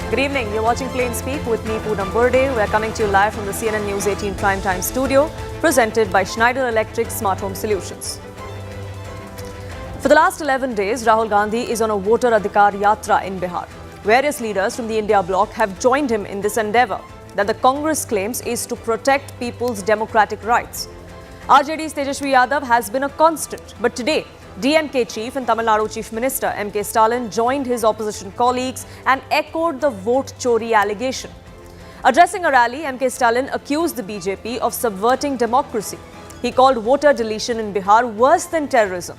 Good evening. You're watching Plain Speak with me, Poonam Burde. We're coming to you live from the CNN News 18 Primetime Studio, presented by Schneider Electric Smart Home Solutions. For the last 11 days, Rahul Gandhi is on a voter Adhikar Yatra in Bihar. Various leaders from the India bloc have joined him in this endeavour that the Congress claims is to protect people's democratic rights. RJD's Tejashwi Yadav has been a constant, but today, DMK Chief and Tamil Nadu Chief Minister M.K. Stalin joined his opposition colleagues and echoed the vote chori allegation. Addressing a rally, M.K. Stalin accused the BJP of subverting democracy. He called voter deletion in Bihar worse than terrorism.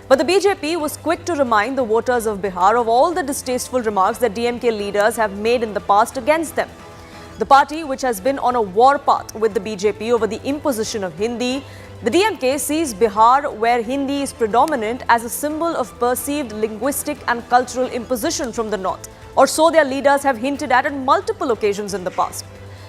But the BJP was quick to remind the voters of Bihar of all the distasteful remarks that DMK leaders have made in the past against them. The party, which has been on a war path with the BJP over the imposition of Hindi, the DMK sees Bihar, where Hindi is predominant, as a symbol of perceived linguistic and cultural imposition from the north, or so their leaders have hinted at on multiple occasions in the past.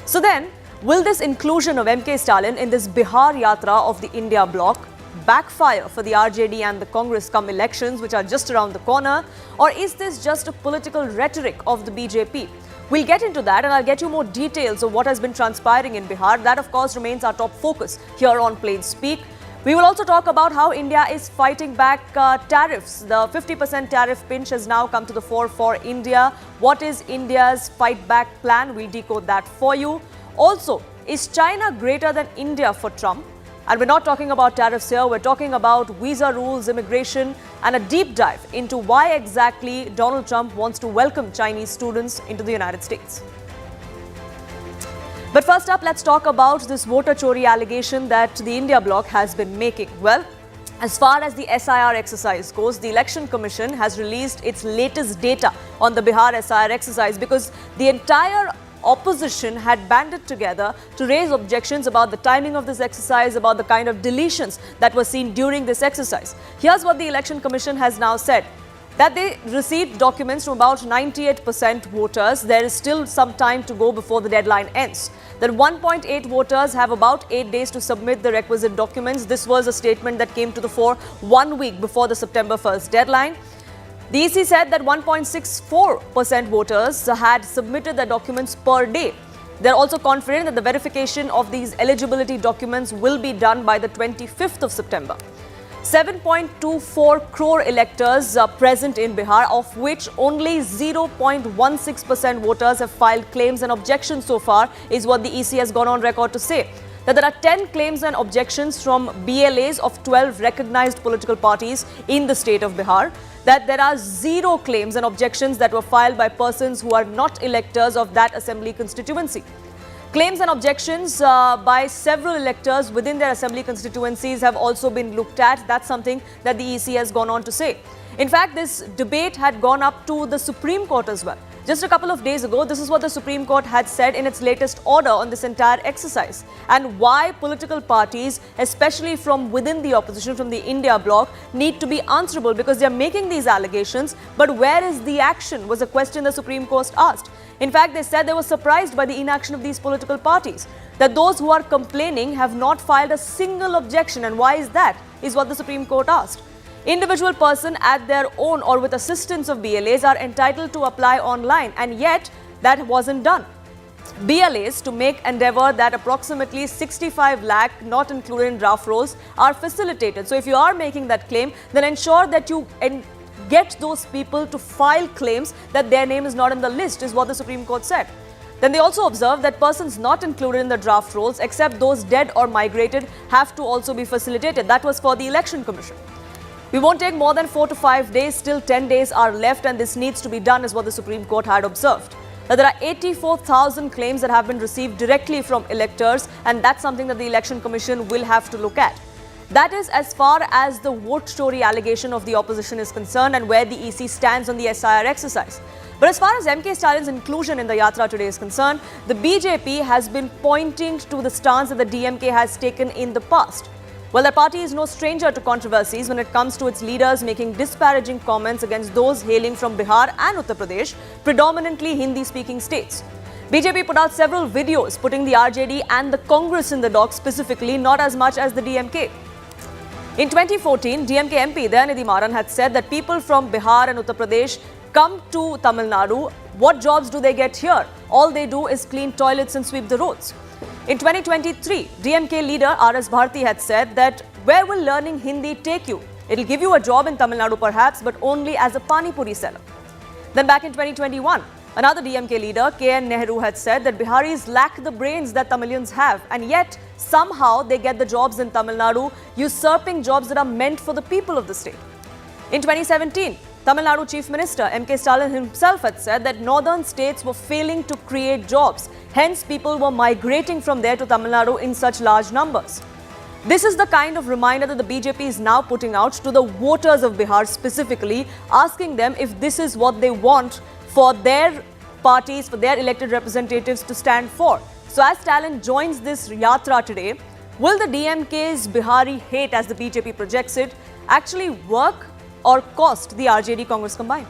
So then, will this inclusion of M.K. Stalin in this Bihar Yatra of the India bloc backfire for the RJD and the Congress come elections, which are just around the corner, or is this just a political rhetoric of the BJP? We'll get into that and I'll get you more details of what has been transpiring in Bihar. That, of course, remains our top focus here on Plain Speak. We will also talk about how India is fighting back tariffs. The 50% tariff pinch has now come to the fore for India. What is India's fight back plan? We'll decode that for you. Also, is China greater than India for Trump? And we're not talking about tariffs here, we're talking about visa rules, immigration, and a deep dive into why exactly Donald Trump wants to welcome Chinese students into the United States. But first up, let's talk about this voter chori allegation that the India bloc has been making. Well, as far as the SIR exercise goes, the Election Commission has released its latest data on the Bihar SIR exercise because the entire opposition had banded together to raise objections about the timing of this exercise, about the kind of deletions that were seen during this exercise. Here's what the Election Commission has now said, that they received documents from about 98% voters. There is still some time to go before the deadline ends. That 1.8 voters have about 8 days to submit the requisite documents. This was a statement that came to the fore 1 week before the September 1st deadline. The EC said that 1.64% voters had submitted their documents per day. They're also confident that the verification of these eligibility documents will be done by the 25th of September. 7.24 crore electors are present in Bihar, of which only 0.16% voters have filed claims and objections so far, is what the EC has gone on record to say. That there are 10 claims and objections from BLAs of 12 recognized political parties in the state of Bihar. That there are 0 claims and objections that were filed by persons who are not electors of that assembly constituency. Claims and objections by several electors within their assembly constituencies have also been looked at. That's something that the EC has gone on to say. In fact, this debate had gone up to the Supreme Court as well. Just a couple of days ago, this is what the Supreme Court had said in its latest order on this entire exercise, and why political parties, especially from within the opposition, from the India bloc, need to be answerable because they are making these allegations. But where is the action, was a question the Supreme Court asked. In fact, they said they were surprised by the inaction of these political parties, that those who are complaining have not filed a single objection. And why is that, is what the Supreme Court asked. Individual person at their own or with assistance of BLAs are entitled to apply online, and yet that wasn't done. BLAs to make endeavour that approximately 65 lakh, not included in draft rolls, are facilitated. So if you are making that claim, then ensure that you get those people to file claims that their name is not in the list, is what the Supreme Court said. Then they also observed that persons not included in the draft rolls, except those dead or migrated, have to also be facilitated. That was for the Election Commission. We won't take more than 4 to 5 days, still 10 days are left, and this needs to be done, is what the Supreme Court had observed. Now, there are 84,000 claims that have been received directly from electors, and that's something that the Election Commission will have to look at. That is as far as the vote story allegation of the opposition is concerned and where the EC stands on the SIR exercise. But as far as M.K. Stalin's inclusion in the Yatra today is concerned, the BJP has been pointing to the stance that the DMK has taken in the past. Well, the party is no stranger to controversies when it comes to its leaders making disparaging comments against those hailing from Bihar and Uttar Pradesh, predominantly Hindi-speaking states. BJP put out several videos putting the RJD and the Congress in the dock specifically, not as much as the DMK. In 2014, DMK MP Dayanidhi Maran had said that people from Bihar and Uttar Pradesh come to Tamil Nadu. What jobs do they get here? All they do is clean toilets and sweep the roads. In 2023, DMK leader R.S. Bharti had said that where will learning Hindi take you? It'll give you a job in Tamil Nadu perhaps, but only as a Pani Puri seller. Then back in 2021, another DMK leader, K.N. Nehru, had said that Biharis lack the brains that Tamilians have, and yet somehow they get the jobs in Tamil Nadu, usurping jobs that are meant for the people of the state. In 2017, Tamil Nadu Chief Minister M.K. Stalin himself had said that northern states were failing to create jobs. Hence, people were migrating from there to Tamil Nadu in such large numbers. This is the kind of reminder that the BJP is now putting out to the voters of Bihar specifically, asking them if this is what they want for their parties, for their elected representatives to stand for. So as Stalin joins this Yatra today, will the DMK's Bihari hate, as the BJP projects it, actually work or cost the RJD Congress combined?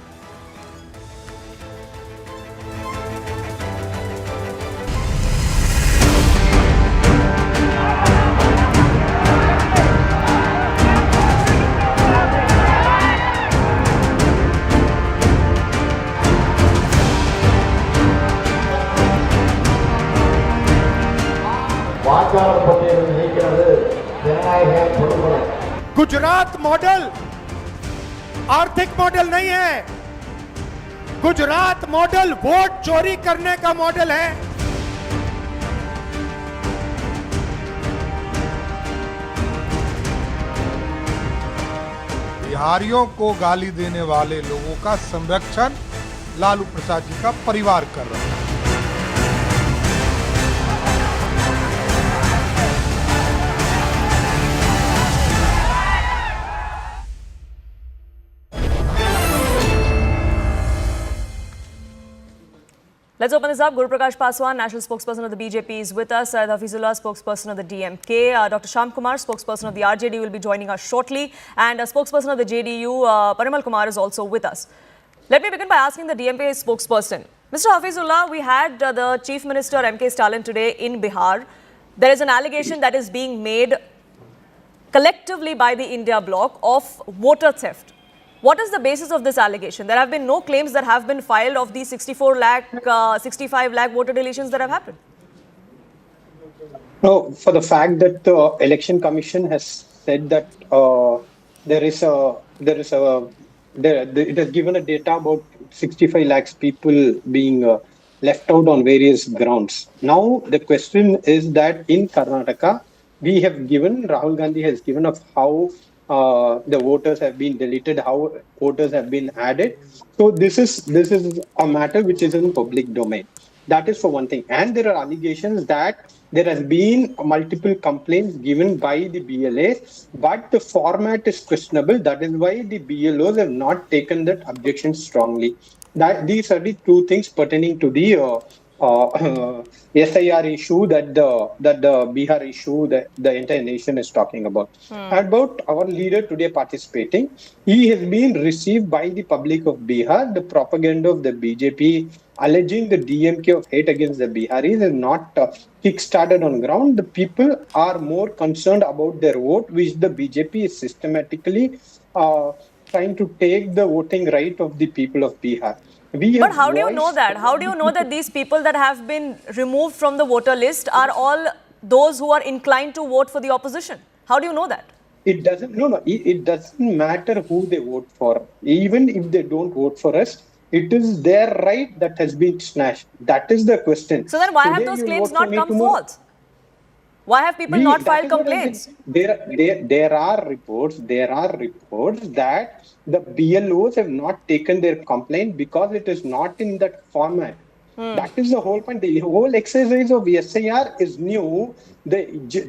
Gujarat model आर्थिक model नहीं है, Gujarat model vote चोरी करने का model है। बिहारियों को गाली देने वाले लोगों का संरक्षण लालू प्रसाद जी का परिवार कर रहा है। Let's open this up. Guru Prakash Paswan, national spokesperson of the BJP, is with us. Hafizullah, spokesperson of the DMK. Dr. Shyam Kumar, spokesperson of the RJD, will be joining us shortly. And spokesperson of the JDU, Parimal Kumar, is also with us. Let me begin by asking the DMK spokesperson. Mr. Hafizullah, we had the Chief Minister M.K. Stalin today in Bihar. There is an allegation that is being made collectively by the India bloc of voter theft. What is the basis of this allegation? There have been no claims that have been filed of these 65 lakh voter deletions that have happened. No, for the fact that the Election Commission has said that it has given a data about 65 lakhs people being left out on various grounds. Now the question is that in Karnataka, Rahul Gandhi has given of how the voters have been deleted, how voters have been added. So this is a matter which is in public domain. That is for one thing. And there are allegations that there has been multiple complaints given by the BLAs, but the format is questionable. That is why the BLOs have not taken that objection strongly. These are the two things pertaining to the SIR issue that the Bihar issue that the entire nation is talking about. About our leader today participating, he has been received by the public of Bihar. The propaganda of the BJP alleging the DMK of hate against the Biharis is not kick-started on ground. The people are more concerned about their vote, which the BJP is systematically trying to take the voting right of the people of Bihar. But how do you know that? How do you know that these people that have been removed from the voter list are all those who are inclined to vote for the opposition? How do you know that? It doesn't matter who they vote for. Even if they don't vote for us, it is their right that has been snatched. That is the question. So then why have those claims not come false? Why have people not filed complaints? There are reports that the BLOs have not taken their complaint because it is not in that format. That is the whole point. The whole exercise of SIR is new.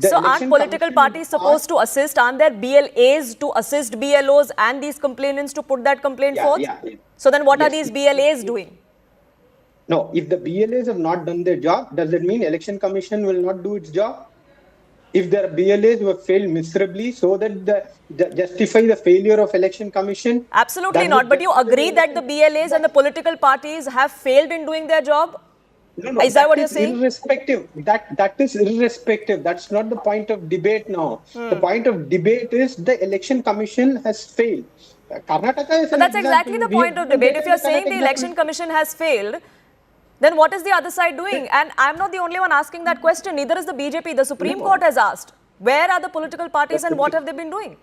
So aren't political parties supposed to assist? Aren't there BLAs to assist BLOs and these complainants to put that complaint forth? So then what are these BLAs doing? No, if the BLAs have not done their job, does it mean Election Commission will not do its job? If there are BLAs who have failed miserably, so that justify the failure of Election Commission? Absolutely not. But you agree that the BLAs and the political parties have failed in doing their job? No, Is that what you're is saying? irrespective. That is irrespective. That's not the point of debate now. The point of debate is the election commission has failed. Karnataka is But an that's exactly example. the We have point of given debate. data If in you're the correct saying the election example. commission has failed, then what is the other side doing? And I'm not the only one asking that question. Neither is the BJP. The Supreme No, Court has asked. Where are the political parties the and what Supreme, have they been doing?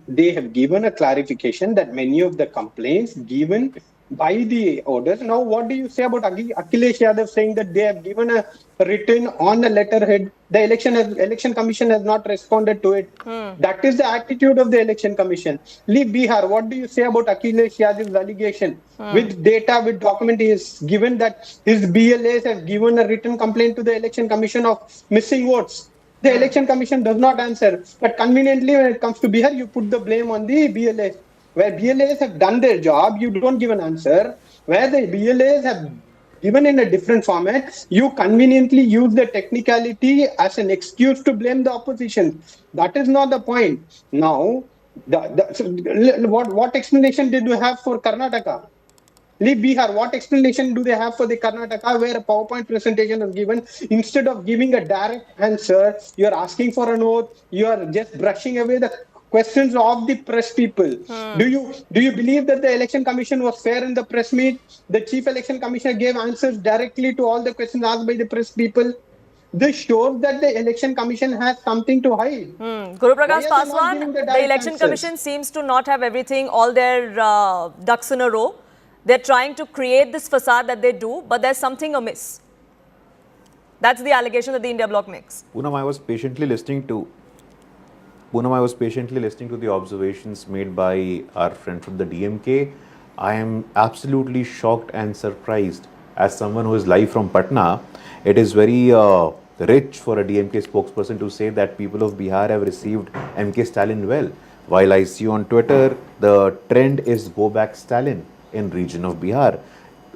they have given a clarification that many of the complaints given by the orders. Now, what do you say about Akhilesh Yadav saying that they have given a written on a letterhead? The election commission has not responded to it. That is the attitude of the election commission. Leave Bihar. What do you say about Akhilesh Yadav's allegation? With data, with document, he is given that his BLAs have given a written complaint to the election commission of missing votes. The election commission does not answer. But conveniently, when it comes to Bihar, you put the blame on the BLAs. Where BLAs have done their job, you don't give an answer. Where the BLAs have given in a different format, you conveniently use the technicality as an excuse to blame the opposition. That is not the point. Now, what explanation did you have for Karnataka? Leave Bihar. What explanation do they have for the Karnataka where a PowerPoint presentation is given? Instead of giving a direct answer, you are asking for an oath. You are just brushing away the questions of the press people. Do you believe that the election commission was fair in the press meet? The chief election commissioner gave answers directly to all the questions asked by the press people. This shows that the election commission has something to hide. Guru Why Prakash are they not Paswan, giving the the direct election answers? commission seems to not have everything, all their ducks in a row. They're trying to create this facade that they do, but there's something amiss. That's the allegation that the India bloc makes. Poonam, I was patiently listening to the observations made by our friend from the DMK. I am absolutely shocked and surprised. As someone who is live from Patna, it is very rich for a DMK spokesperson to say that people of Bihar have received M.K. Stalin well. While I see on Twitter, the trend is go back Stalin in region of Bihar.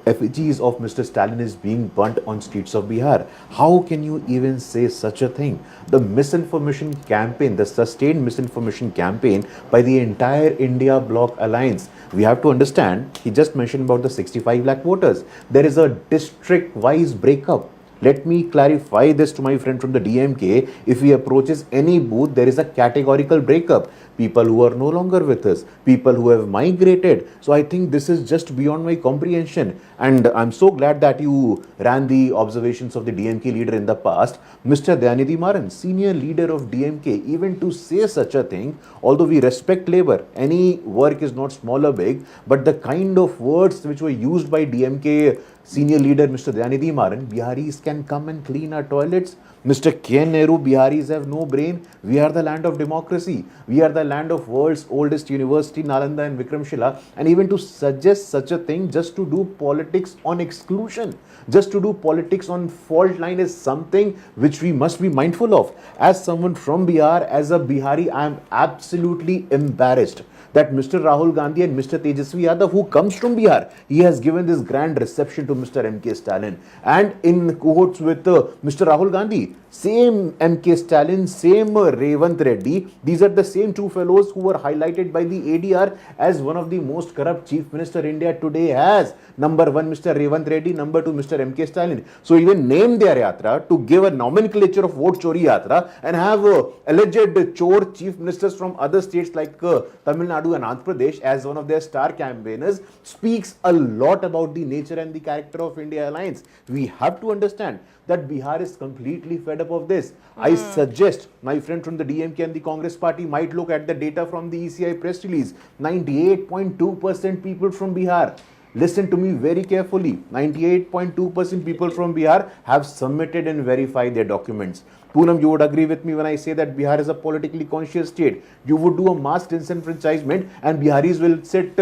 Effigies of Mr. Stalin is being burnt on streets of Bihar. How can you even say such a thing? The misinformation campaign, the sustained misinformation campaign by the entire India bloc alliance. We have to understand, he just mentioned about the 65 lakh voters. There is a district-wise breakup. Let me clarify this to my friend from the DMK. If he approaches any booth, there is a categorical breakup. People who are no longer with us, people who have migrated. So I think this is just beyond my comprehension. And I'm so glad that you ran the observations of the DMK leader in the past, Mr. Dayanidhi Maran, senior leader of DMK, even to say such a thing, although we respect labor, any work is not small or big, but the kind of words which were used by DMK senior leader Mr. Dayanidhi Maran, Biharis can come and clean our toilets. Mr. K. Nehru, Biharis have no brain. We are the land of democracy. We are the land of world's oldest university, Nalanda and Vikramshila. And even to suggest such a thing just to do politics on exclusion, just to do politics on fault line is something which we must be mindful of. As someone from Bihar, as a Bihari, I am absolutely embarrassed that Mr. Rahul Gandhi and Mr. Tejashwi Yadav, who comes from Bihar, he has given this grand reception to Mr. M.K. Stalin. And in cohorts with Mr. Rahul Gandhi, same M.K. Stalin, same Revant Reddy, these are the same two fellows who were highlighted by the ADR as one of the most corrupt chief minister India today has. Number one, Mr. Revant Reddy. Number two, Mr. M.K. Stalin. So even name their Yatra to give a nomenclature of vote chori Yatra and have alleged chore chief ministers from other states like Tamil Nadu and Andhra Pradesh as one of their star campaigners speaks a lot about the nature and the character of India Alliance. We have to understand that Bihar is completely fed up of this. I suggest my friend from the DMK and the Congress party might look at the data from the ECI press release. 98.2% people from Bihar. Listen to me very carefully. 98.2% people from Bihar have submitted and verified their documents. Poonam, you would agree with me when I say that Bihar is a politically conscious state. You would do a mass disenfranchisement and Biharis will sit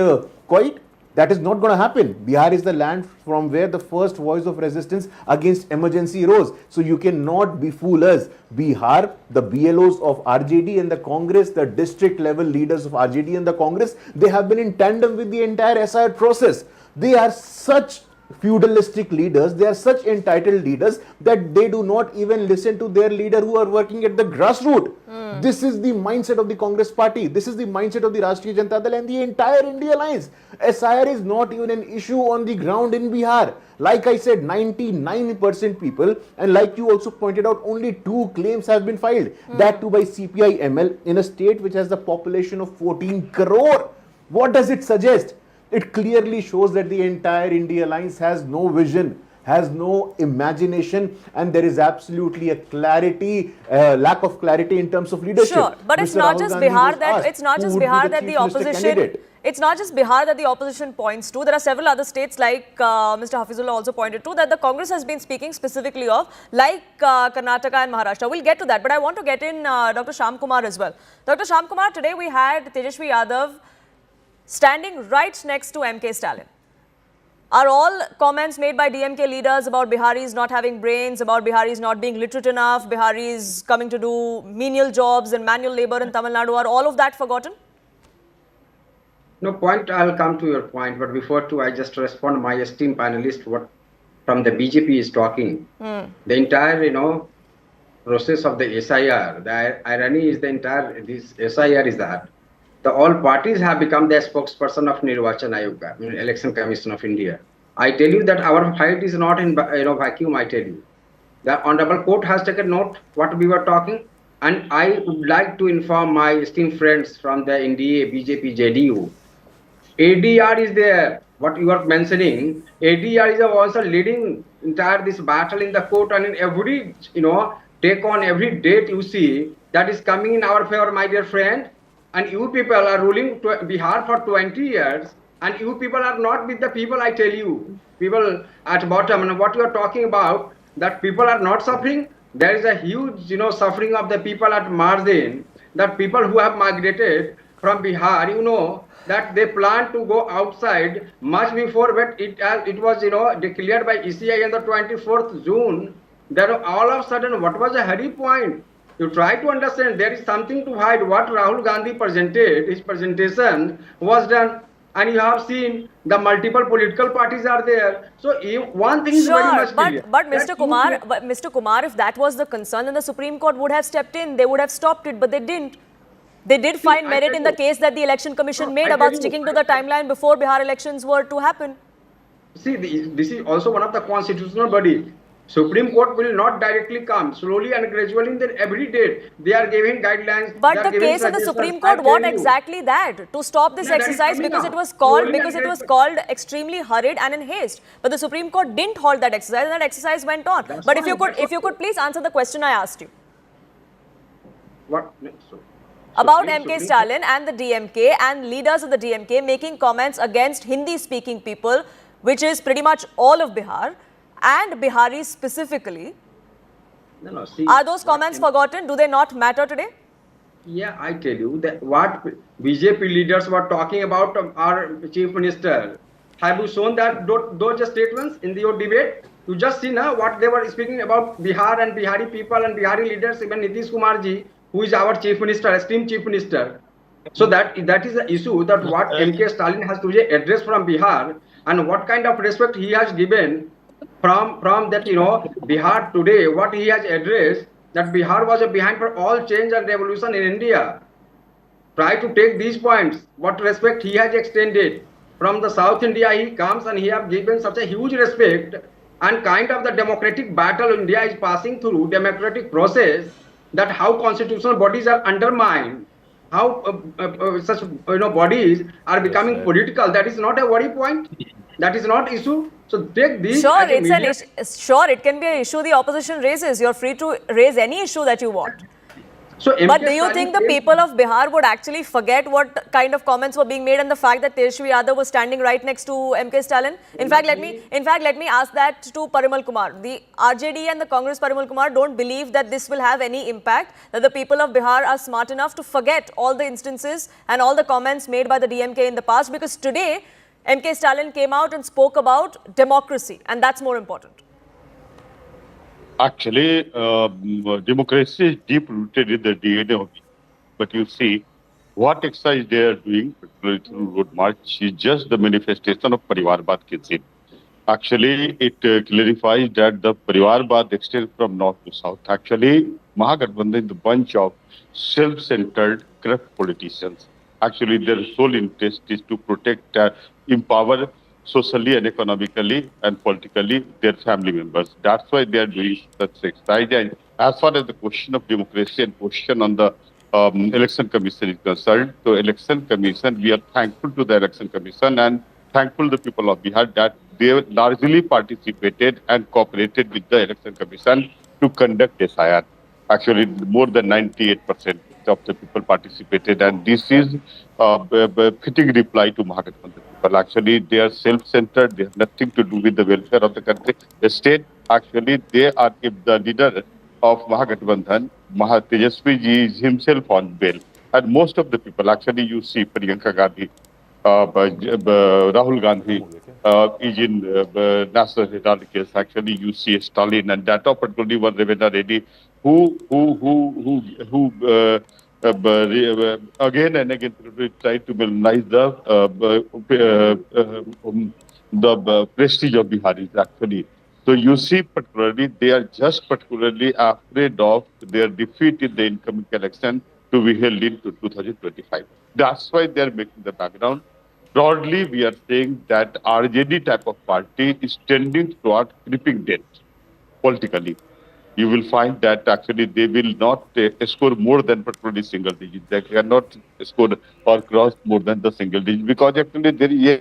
quiet. That is not going to happen. Bihar is the land from where the first voice of resistance against emergency rose. So you cannot befool us. Bihar, the BLOs of RJD and the Congress, the district level leaders of RJD and the Congress, they have been in tandem with the entire SIR process. They are such feudalistic leaders. They are such entitled leaders that they do not even listen to their leader who are working at the grassroots. This is the mindset of the Congress party. This is the mindset of the Rashtriya Janata Dal and the entire India Alliance. SIR is not even an issue on the ground in Bihar. Like I said, 99% people, and like you also pointed out, only 2 claims have been filed. That too by CPI ML in a state which has the population of 14 crore. What does it suggest? It clearly shows that the entire India Alliance has no vision, has no imagination, and there is absolutely a lack of clarity in terms of leadership. Sure, but it's not just Bihar that the opposition. It's not just Bihar that the opposition points to. There are several other states, like Mr. Hafizullah also pointed to, that the Congress has been speaking specifically of, like Karnataka and Maharashtra. We'll get to that, but I want to get in Dr. Shyam Kumar as well. Dr. Shyam Kumar, today we had Tejashwi Yadav standing right next to M.K. Stalin. Are all comments made by DMK leaders about Biharis not having brains, about Biharis not being literate enough, Biharis coming to do menial jobs and manual labor in Tamil Nadu, are all of that forgotten? No point, I'll come to your point, but before I just respond my esteemed panelist what from the BJP is talking. The entire, process of the SIR, the irony is this SIR is that all parties have become the spokesperson of Nirvachan Ayog, Election Commission of India. I tell you that our fight is not in vacuum. I tell you, the Honorable Court has taken note what we were talking, and I would like to inform my esteemed friends from the NDA, BJP, JDU. ADR is there. What you are mentioning, ADR is also leading entire this battle in the court, and in every take on every date you see that is coming in our favor, my dear friend. And you people are ruling Bihar for 20 years, and you people are not with the people, I tell you. People at bottom, and what you are talking about, that people are not suffering. There is a huge, suffering of the people at margin, that people who have migrated from Bihar, that they plan to go outside much before, but it was, declared by ECI on the 24th June. Then all of a sudden, what was the hurry point? You try to understand there is something to hide. What Rahul Gandhi presented, his presentation was done, and you have seen the multiple political parties are there. So one thing is very much clear. But Mr. Kumar, if that was the concern, then the Supreme Court would have stepped in. They would have stopped it, but they didn't. They did find merit in the case that the Election Commission made about sticking to the timeline before Bihar elections were to happen. See, this is also one of the constitutional body. Supreme Court will not directly come. Slowly and gradually, then every day they are giving guidelines. But the case of the Supreme Court, what exactly that? To stop this exercise because it was called extremely hurried and in haste. But the Supreme Court didn't halt that exercise, and that exercise went on. But if you could please answer the question I asked you. What? About M.K. Stalin and the DMK and leaders of the DMK making comments against Hindi-speaking people, which is pretty much all of Bihar, and Biharis specifically. See, are those comments forgotten? Do they not matter today? Yeah, I tell you that what BJP leaders were talking about our Chief Minister. Have you shown that those statements in your debate? You just see now what they were speaking about Bihar and Bihari people and Bihari leaders, even Nitish Kumar ji, who is our Chief Minister, esteemed Chief Minister. So that is the issue that what M.K. Stalin has to address from Bihar, and what kind of respect he has given from that, Bihar today, what he has addressed, that Bihar was behind for all change and revolution in India. Try to take these points, what respect he has extended. From the South India he comes and he has given such a huge respect, and kind of the democratic battle India is passing through, democratic process, that how constitutional bodies are undermined, how such bodies are becoming political. That is not a worry point. That is not issue. So take these. Sure, it can be an issue the opposition raises. You're free to raise any issue that you want. So, but do you think the people of Bihar would actually forget what kind of comments were being made and the fact that Tejashwi Yadav was standing right next to M.K. Stalin? In fact, let me ask that to Parimal Kumar. The RJD and the Congress Parimal Kumar don't believe that this will have any impact, that the people of Bihar are smart enough to forget all the instances and all the comments made by the DMK in the past, because today M.K. Stalin came out and spoke about democracy, and that's more important. Actually, democracy is deep-rooted in the DNA of it. But you see, what exercise they are doing, particularly through Road March, is just the manifestation of Parivarvad Kinsin. Actually, it clarifies that the Parivarvad extends from north to south. Actually, Mahagathbandhan is a bunch of self-centered, corrupt politicians. Actually, their sole interest is to protect, empower socially and economically and politically their family members. That's why they are doing such exercise. And as far as the question of democracy and question on the election commission is concerned, so election commission, we are thankful to the election commission and thankful to the people of Bihar that they largely participated and cooperated with the election commission to conduct SIR. Actually, more than 98% of the people participated, and this is fitting reply to Mahagathbandhan people. Actually, they are self-centered. They have nothing to do with the welfare of the country. The state, actually, they are, if the leader of Mahagathbandhan, Tejashwi ji is himself on bail. And most of the people, actually, you see Priyanka Gandhi, Rahul Gandhi is in national hierarchy case. Actually, you see Stalin and that particularly one Ravina Reddy who again and again try to minimize the prestige of Biharis actually. So you see, particularly, they are just particularly afraid of their defeat in the incoming election to be held in 2025. That's why they are making the background. Broadly, we are saying that RJD type of party is tending toward creeping death politically. You will find that actually they will not score more than particularly single digit. They cannot score or cross more than the single digit because actually there is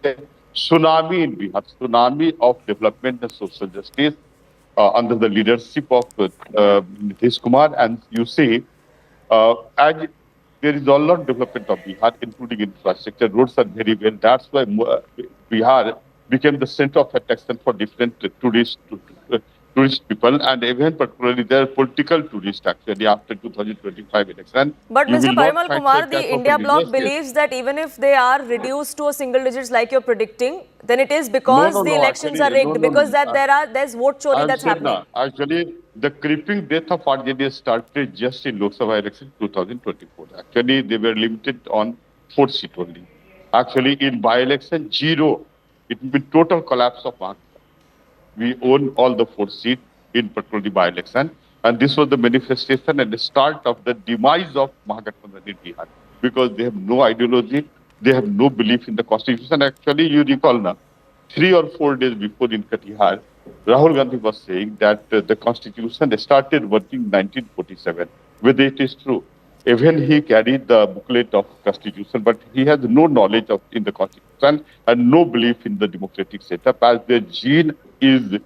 a tsunami in Bihar, tsunami of development and social justice under the leadership of Nitish Kumar. And you see, as there is a lot of development of Bihar, including infrastructure. Roads are very well. That's why Bihar became the center of attraction for different tourist people, and even particularly their political tourists actually after 2025 election. But You Mr. will not Parimal find Kumar, that the type of India bloc business. believes that even if they are reduced to a single digits like you're predicting, then it is because the elections are rigged, because there's vote chori I'm that's saying happening. actually, the creeping death of RJD started just in Lok Sabha election 2024. Actually, they were limited on 4 seats only. Actually, in by-election, 0. It means total collapse of Mahagathbandhan. We own all the 4 seats in particularly by-election. And this was the manifestation and the start of the demise of Mahagathbandhan in Bihar. Because they have no ideology, they have no belief in the constitution. Actually, you recall now, 3 or 4 days before in Katihar, Rahul Gandhi was saying that the constitution started working in 1947. Whether it is true, even he carried the booklet of constitution, but he has no knowledge of in the constitution and no belief in the democratic setup, as their gene is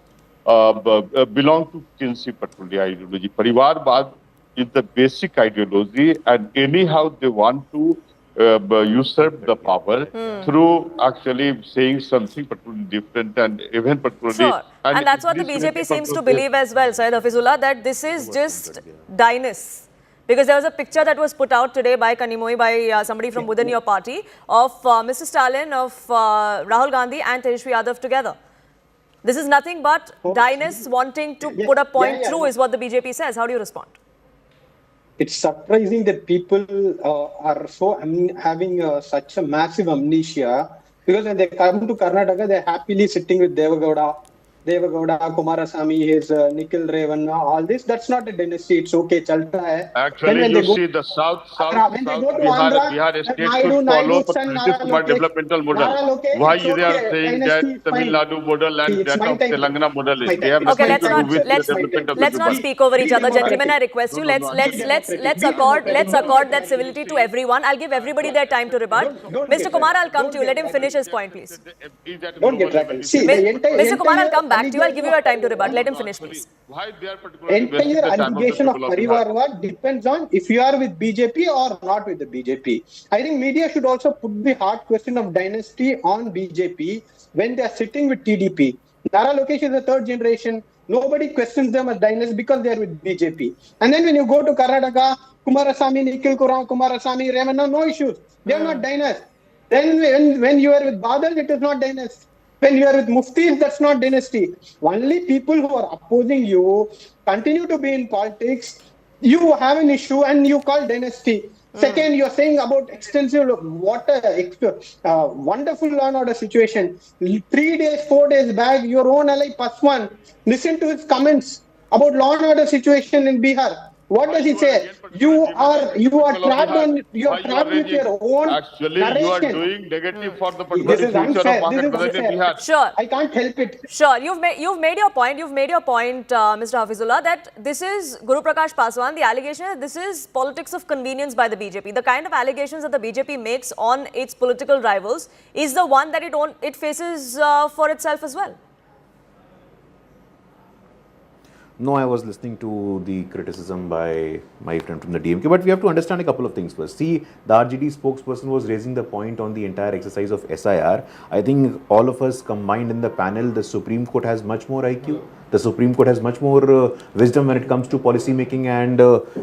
belong to Kinsey particularly ideology. Parivarvad is the basic ideology, and anyhow they want to usurp the power through actually saying something particularly different and even particularly. Sure. And that's what the BJP seems to believe as well, Syed Hafizullah, that this is just Dynus. Because there was a picture that was put out today by Kanimoy, by somebody from within your party, of Mr. Stalin, of Rahul Gandhi and Tejashwi Yadav together. This is nothing but Dynus wanting to put a point through is what the BJP says. How do you respond? It's surprising that people are so having such a massive amnesia, because when they come to Karnataka, they're happily sitting with Devagowda, Kumarasamy, his Nikhil Revanna, all this. That's not a dynasty. It's okay, chalta hai. Actually, you see the south Bihar state should follow Nitish Kumar developmental model. Why they are saying that Tamil Nadu model and that of Telangana model is? They have Okay, nothing to do with the development of the let's not speak over each other, gentlemen. I request you. Let's accord that civility to everyone. I'll give everybody their time to rebut. Mr. Kumar, I'll come to you. Let him finish his point, please. Don't get rattled. See, Mr. Kumar, I'll come back to you. I'll give you your time to rebut. Let him finish, please. Why they are particularly entire allegation of Parivarvad depends on if you are with BJP or not with the BJP. I think media should also put the hard question of dynasty on BJP when they are sitting with TDP. Nara Lokesh is the third generation. Nobody questions them as dynasty because they are with BJP. And then when you go to Karnataka, Kumarasamy, Nikhil Kumarasamy, Revanna, no issues. They are not dynasty. Then when you are with Badal, it is not dynasty. When you are with Muftis, that's not dynasty. Only people who are opposing you continue to be in politics. You have an issue and you call dynasty. Second, you're saying about extensive water, wonderful law and order situation. 3 days, 4 days back, your own ally Paswan, listen to his comments about law and order situation in Bihar. What does he say? You are trapped with your own Actually, you are narration. doing negative for the This is future unfair. of This is Pakistan in unfair. Bihar. Sure. I can't help it. Sure, you've made your point. You've made your point, Mr. Hafizullah, that this is Guru Prakash Paswan. The allegation is this is politics of convenience by the BJP. The kind of allegations that the BJP makes on its political rivals is the one that it faces for itself as well. No, I was listening to the criticism by my friend from the DMK, but we have to understand a couple of things first. See, the RJD spokesperson was raising the point on the entire exercise of SIR. I think all of us combined in the panel, the Supreme Court has much more IQ. The Supreme Court has much more wisdom when it comes to policy making and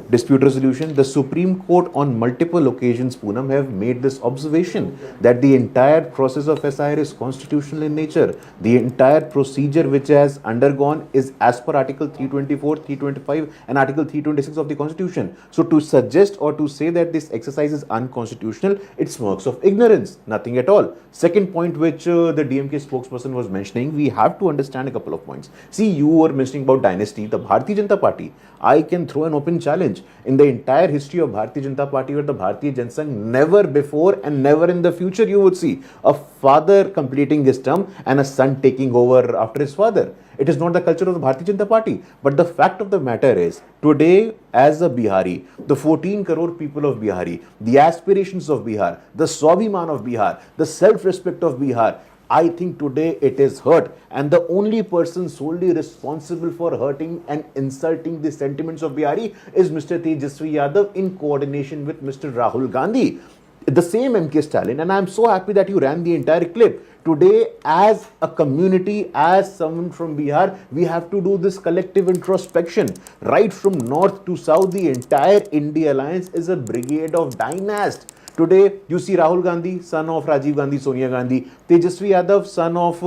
dispute resolution. The Supreme Court on multiple occasions, Poonam, have made this observation that the entire process of SIR is constitutional in nature. The entire procedure which has undergone is as per Article 324, 325 and Article 326 of the Constitution. So to suggest or to say that this exercise is unconstitutional, it smirks of ignorance, nothing at all. Second point which the DMK spokesperson was mentioning, we have to understand a couple of points. See, you were mentioning about dynasty, the Bharatiya Janata Party. I can throw an open challenge. In the entire history of Bharatiya Janata Party or the Bharatiya Jansangh, never before and never in the future you would see a father completing his term and a son taking over after his father. It is not the culture of the Bharatiya Janata Party. But the fact of the matter is, today as a Bihari, the 14 crore people of Bihari, the aspirations of Bihar, the Swabhiman of Bihar, the self-respect of Bihar, I think today it is hurt, and the only person solely responsible for hurting and insulting the sentiments of Bihari is Mr. Tejashwi Yadav in coordination with Mr. Rahul Gandhi. The same M.K. Stalin, and I am so happy that you ran the entire clip. Today, as a community, as someone from Bihar, we have to do this collective introspection. Right from north to south, the entire India Alliance is a brigade of dynasts. Today, you see Rahul Gandhi, son of Rajiv Gandhi, Sonia Gandhi, Tejashwi Yadav, son of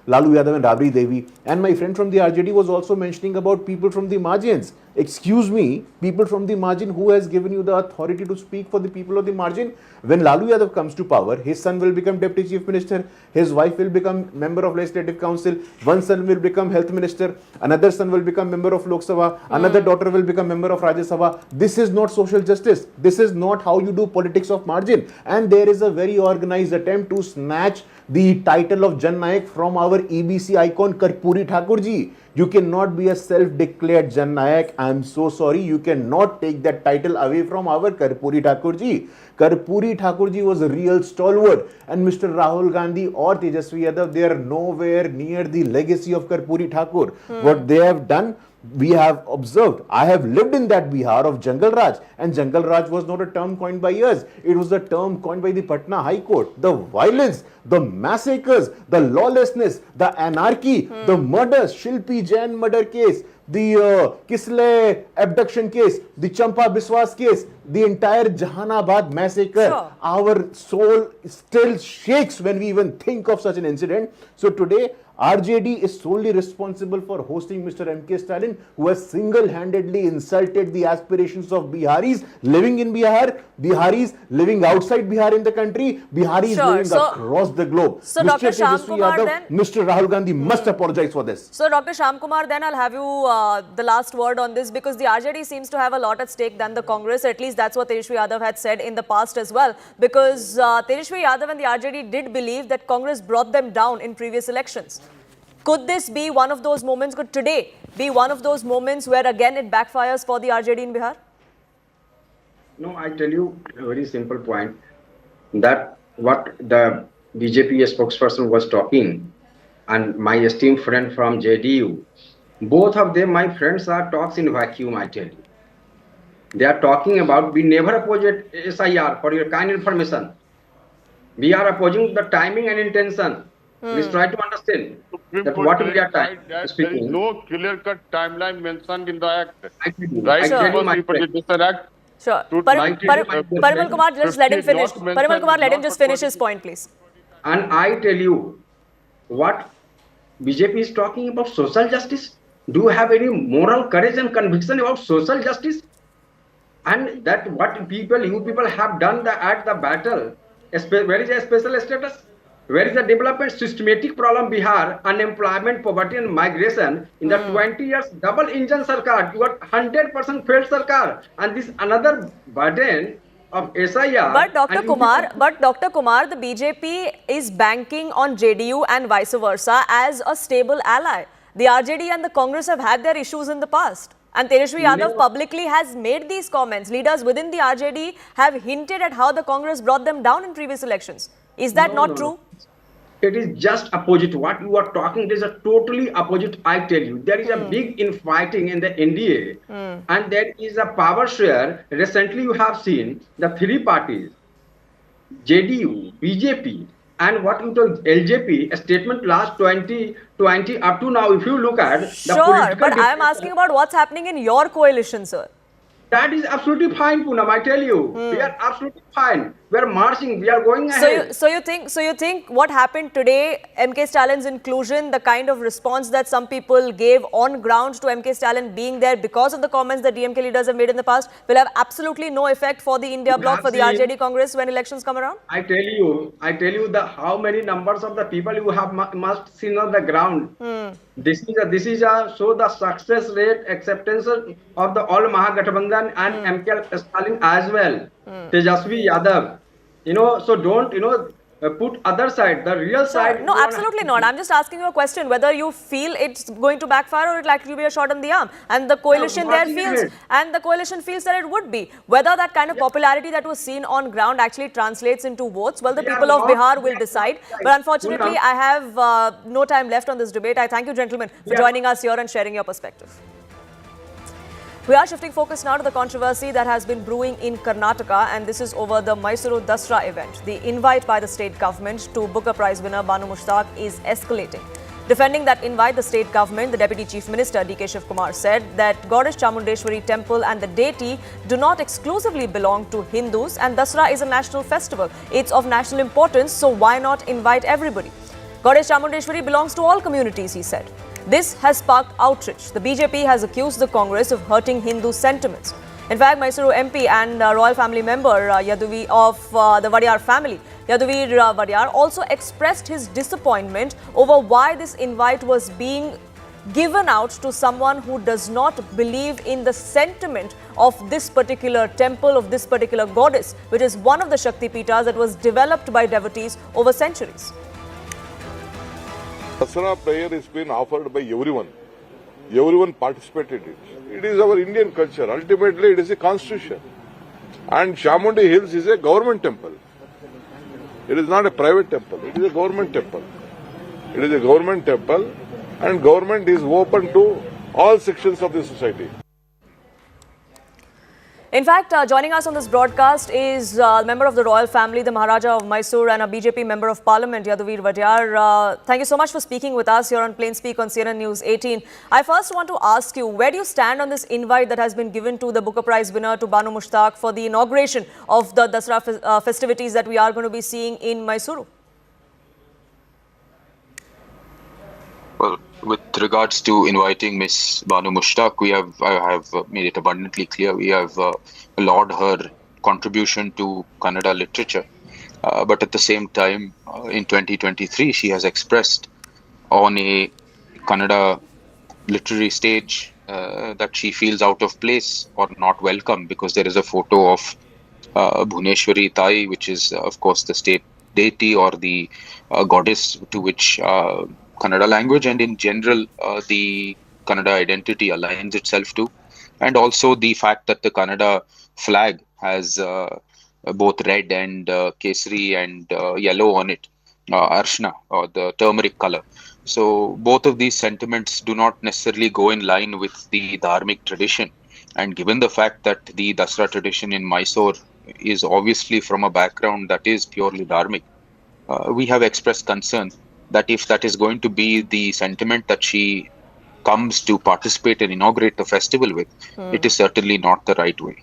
Lalu Yadav and Rabri Devi. And my friend from the RJD was also mentioning about people from the margins. Excuse me, people from the margin, who has given you the authority to speak for the people of the margin? When Lalu Yadav comes to power, his son will become Deputy Chief Minister, his wife will become member of Legislative Council, one son will become Health Minister, another son will become member of Lok Sabha, another daughter will become member of Rajya Sabha. This is not social justice. This is not how you do politics of margin. And there is a very organized attempt to snatch the title of Jan Nayak from our EBC icon Karpuri Thakurji. You cannot be a self-declared Jan Nayak. I am so sorry. You cannot take that title away from our Karpuri Thakurji. Karpuri Thakurji was a real stalwart, and Mr. Rahul Gandhi or Tejashwi Yadav, they are nowhere near the legacy of Karpuri Thakur. What they have done, we have observed. I have lived in that Bihar of Jungle Raj, and Jungle Raj was not a term coined by us. It was a term coined by the Patna High Court. The violence, the massacres, the lawlessness, the anarchy, the murders, Shilpi Jain murder case, the Kisle abduction case, the Champa Biswas case, the entire Jahanabad massacre. Sure. Our soul still shakes when we even think of such an incident. So today, RJD is solely responsible for hosting Mr. M.K. Stalin, who has single-handedly insulted the aspirations of Biharis living in Bihar, Biharis living outside Bihar in the country, Biharis living across the globe. So Mr. Dr. Shyam Tejashwi Kumar Yadav, then, Mr. Rahul Gandhi must apologize for this. So Dr. Shyam Kumar, then I'll have you the last word on this, because the RJD seems to have a lot at stake than the Congress. At least that's what Tejashwi Yadav had said in the past as well, because Tejashwi Yadav and the RJD did believe that Congress brought them down in previous elections. Could this be one of those moments, could today be one of those moments where again it backfires for the RJD in Bihar? No, I tell you a very simple point, that what the BJP spokesperson was talking and my esteemed friend from JDU, both of them, my friends, are talks in vacuum, I tell you. They are talking about, we never opposed SIR, for your kind information. We are opposing the timing and intention. Please try to understand that what we are speaking. There is no clear-cut timeline mentioned in the Act. Right? Act. Sure. Parimal Kumar, just let him finish. Parimal Kumar, let him just finish his point, please. And I tell you, what BJP is talking about social justice. Do you have any moral courage and conviction about social justice? And that what you people have done at the battle. Where is a special status? Where is the development? Systematic problem Bihar, unemployment, poverty and migration. In the 20 years, double engine sarkar, you are 100% failed sarkar. And this another burden of SIR. But Dr. Kumar, the BJP is banking on JDU and vice versa as a stable ally. The RJD and the Congress have had their issues in the past. And Tejashwi Yadav publicly has made these comments. Leaders within the RJD have hinted at how the Congress brought them down in previous elections. Is that not true? It is just opposite. What you are talking is a totally opposite, I tell you. There is a big infighting in the NDA and there is a power share. Recently you have seen the three parties, JDU, BJP, and what you told LJP, a statement last 2020 up to now, if you look at the sure, but I am asking about what's happening in your coalition, sir. That is absolutely fine, Poonam. I tell you, we are absolutely fine. We are marching. We are going ahead. So you think what happened today, M.K. Stalin's inclusion, the kind of response that some people gave on ground to M.K. Stalin being there because of the comments that DMK leaders have made in the past, will have absolutely no effect for the India bloc, for the RJD Congress when elections come around? I tell you the how many numbers of the people you have must seen on the ground. This is a so the success rate acceptance of the all Mahagathbandhan and M.K. Stalin as well. Tejashwi Yadav. So don't, put other side, the real side. No, absolutely not. I'm just asking you a question, whether you feel it's going to backfire or it likely to be a shot in the arm. And the coalition feels that it would be. Whether that kind of popularity that was seen on ground actually translates into votes, well, the people of Bihar will decide. But unfortunately, I have no time left on this debate. I thank you, gentlemen, for joining us here and sharing your perspective. We are shifting focus now to the controversy that has been brewing in Karnataka, and this is over the Mysuru Dasara event. The invite by the state government to Booker Prize winner Banu Mushtaq is escalating. Defending that invite, the state government, the Deputy Chief Minister D.K. Shivkumar said that Goddess Chamundeshwari temple and the deity do not exclusively belong to Hindus, and Dasara is a national festival. It's of national importance, so why not invite everybody? Goddess Chamundeshwari belongs to all communities, he said. This has sparked outrage. The BJP has accused the Congress of hurting Hindu sentiments. In fact, Mysuru MP and royal family member Yaduvi of the Vadiyar family, Yaduvir Vadiyar, also expressed his disappointment over why this invite was being given out to someone who does not believe in the sentiment of this particular temple, of this particular goddess, which is one of the Shakti Pitas that was developed by devotees over centuries. Dasara prayer is been offered by everyone. Everyone participated in it. It is our Indian culture. Ultimately, it is a constitution. And Chamundi Hills is a government temple. It is not a private temple. It is a government temple. It is a government temple, and government is open to all sections of the society. In fact, joining us on this broadcast is a member of the royal family, the Maharaja of Mysore, and a BJP member of parliament, Yaduvir Vadiyar. Thank you so much for speaking with us here on Plain Speak on CNN News 18. I first want to ask you, where do you stand on this invite that has been given to the Booker Prize winner, to Banu Mushtaq, for the inauguration of the Dasara festivities that we are going to be seeing in Mysuru? Well, with regards to inviting Miss Banu Mushtaq, I have made it abundantly clear. We have lauded her contribution to Kannada literature. But at the same time, in 2023, she has expressed on a Kannada literary stage that she feels out of place or not welcome, because there is a photo of Bhuneshwari Tai, which is, of course, the state deity or the goddess to which Kannada language and in general the Kannada identity aligns itself to, and also the fact that the Kannada flag has both red and kesari and yellow on it, arshna, or the turmeric color. So both of these sentiments do not necessarily go in line with the dharmic tradition, and given the fact that the Dasara tradition in Mysore is obviously from a background that is purely dharmic, we have expressed concern that if that is going to be the sentiment that she comes to participate and inaugurate the festival with, it is certainly not the right way.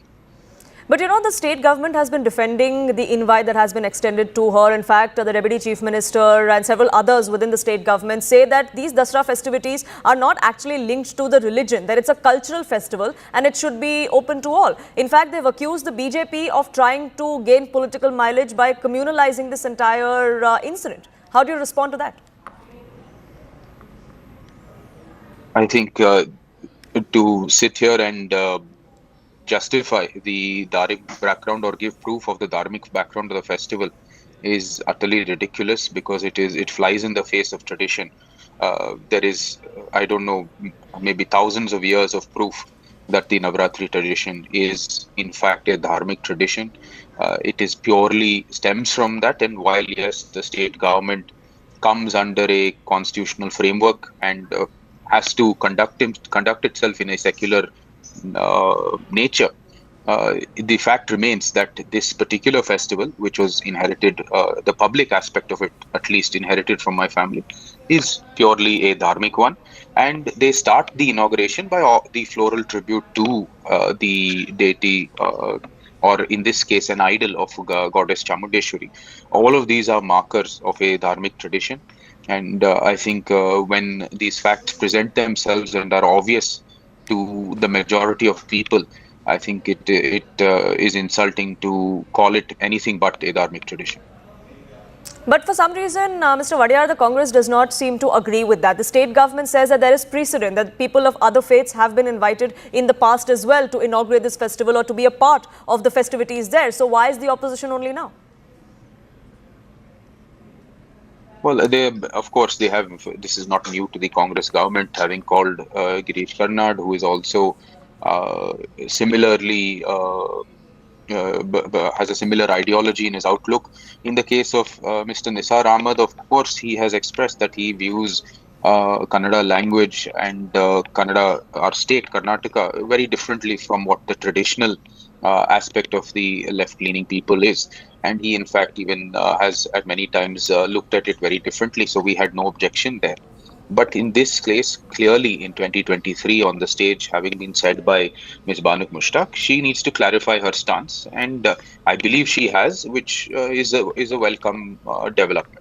But you know, the state government has been defending the invite that has been extended to her. In fact, the Deputy Chief Minister and several others within the state government say that these Dasara festivities are not actually linked to the religion, that it's a cultural festival and it should be open to all. In fact, they've accused the BJP of trying to gain political mileage by communalizing this entire incident. How do you respond to that? I think to sit here and justify the dharmic background or give proof of the dharmic background of the festival is utterly ridiculous, because it flies in the face of tradition. There is, I don't know, maybe thousands of years of proof that the Navratri tradition is in fact a dharmic tradition. It is purely stems from that, and while yes, the state government comes under a constitutional framework and has to conduct itself in a secular nature, the fact remains that this particular festival, which was inherited, the public aspect of it at least inherited from my family, is purely a dharmic one. And they start the inauguration by the floral tribute to the deity, or in this case an idol of goddess Chamundeshwari. All of these are markers of a dharmic tradition, and I think when these facts present themselves and are obvious to the majority of people, I think it is insulting to call it anything but a dharmic tradition. But for some reason, Mr. Vadiyar, the Congress does not seem to agree with that. The state government says that there is precedent, that people of other faiths have been invited in the past as well to inaugurate this festival or to be a part of the festivities there. So why is the opposition only now? Well, of course, they have. This is not new to the Congress government, having called Girish Karnad, who is also similarly has a similar ideology in his outlook. In the case of Mr. Nisar Ahmed, of course, he has expressed that he views Kannada language and Kannada, our state, Karnataka, very differently from what the traditional aspect of the left-leaning people is. And he, in fact, even has at many times looked at it very differently. So we had no objection there. But in this case, clearly in 2023 on the stage, having been said by Ms. Banu Mushtaq, she needs to clarify her stance. And I believe she has, which is a welcome development.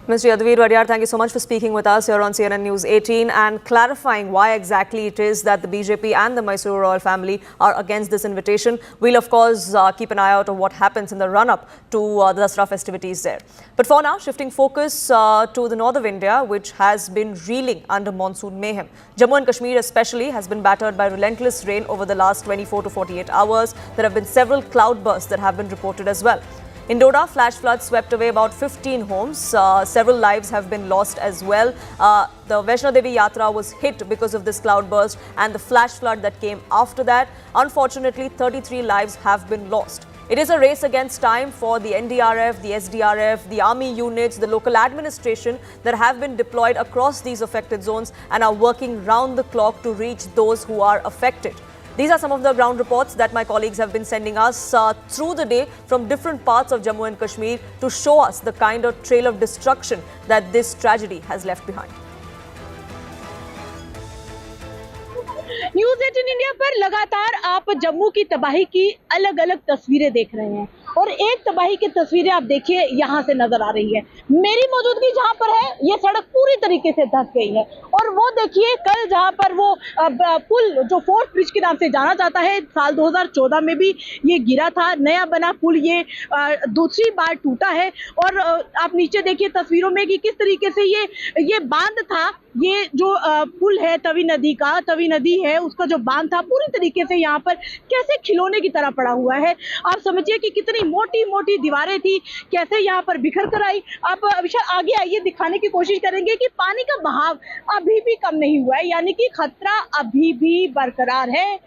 Mr. Yadav Vadiyar, thank you so much for speaking with us here on CNN News 18 and clarifying why exactly it is that the BJP and the Mysore royal family are against this invitation. We'll, of course, keep an eye out on what happens in the run-up to the Dasara festivities there. But for now, shifting focus to the north of India, which has been reeling under monsoon mayhem. Jammu and Kashmir especially has been battered by relentless rain over the last 24 to 48 hours. There have been several cloudbursts that have been reported as well. In Doda, flash floods swept away about 15 homes. Several lives have been lost as well. The Vaishno Devi Yatra was hit because of this cloudburst and the flash flood that came after that. Unfortunately, 33 lives have been lost. It is a race against time for the NDRF, the SDRF, the army units, the local administration that have been deployed across these affected zones and are working round the clock to reach those who are affected. These are some of the ground reports that my colleagues have been sending us through the day from different parts of Jammu and Kashmir to show us the kind of trail of destruction that this tragedy has left behind. News 18 India पर लगातार आप जम्मू की तबाही की अलग अलग तस्वीरें देख रहे हैं और एक तबाही की तस्वीरें आप देखिए यहाँ से नजर आ रही है। मेरी मौजूदगी जहाँ पर है ये सड़क पूरी तरीके से धंस गई है और वो देखिए कल जहाँ पर वो पुल जो फोर्ट ब्रिज के नाम से जाना जाता है, साल 2014 में भी ये गिरा था। नया बना पुल ये दूसरी बार टूटा है और आप नीचे देखिए तस्वीरों में कि किस तरीके से ये बांध था, ये जो पुल है तवी नदी है उसका जो बांध था पूरी तरीके से यहाँ पर कैसे खिलौने की तरह पड़ा हुआ है। आप समझिए कि कितनी मोटी मोटी दीवारें थी, कैसे यहाँ पर बिखर कर आई। आप विशाल आगे आइए, दिखाने की कोशिश करेंगे कि पानी का बहाव अभी भी कम नहीं हुआ है, यानी कि खतरा अभी भी बरकरार है।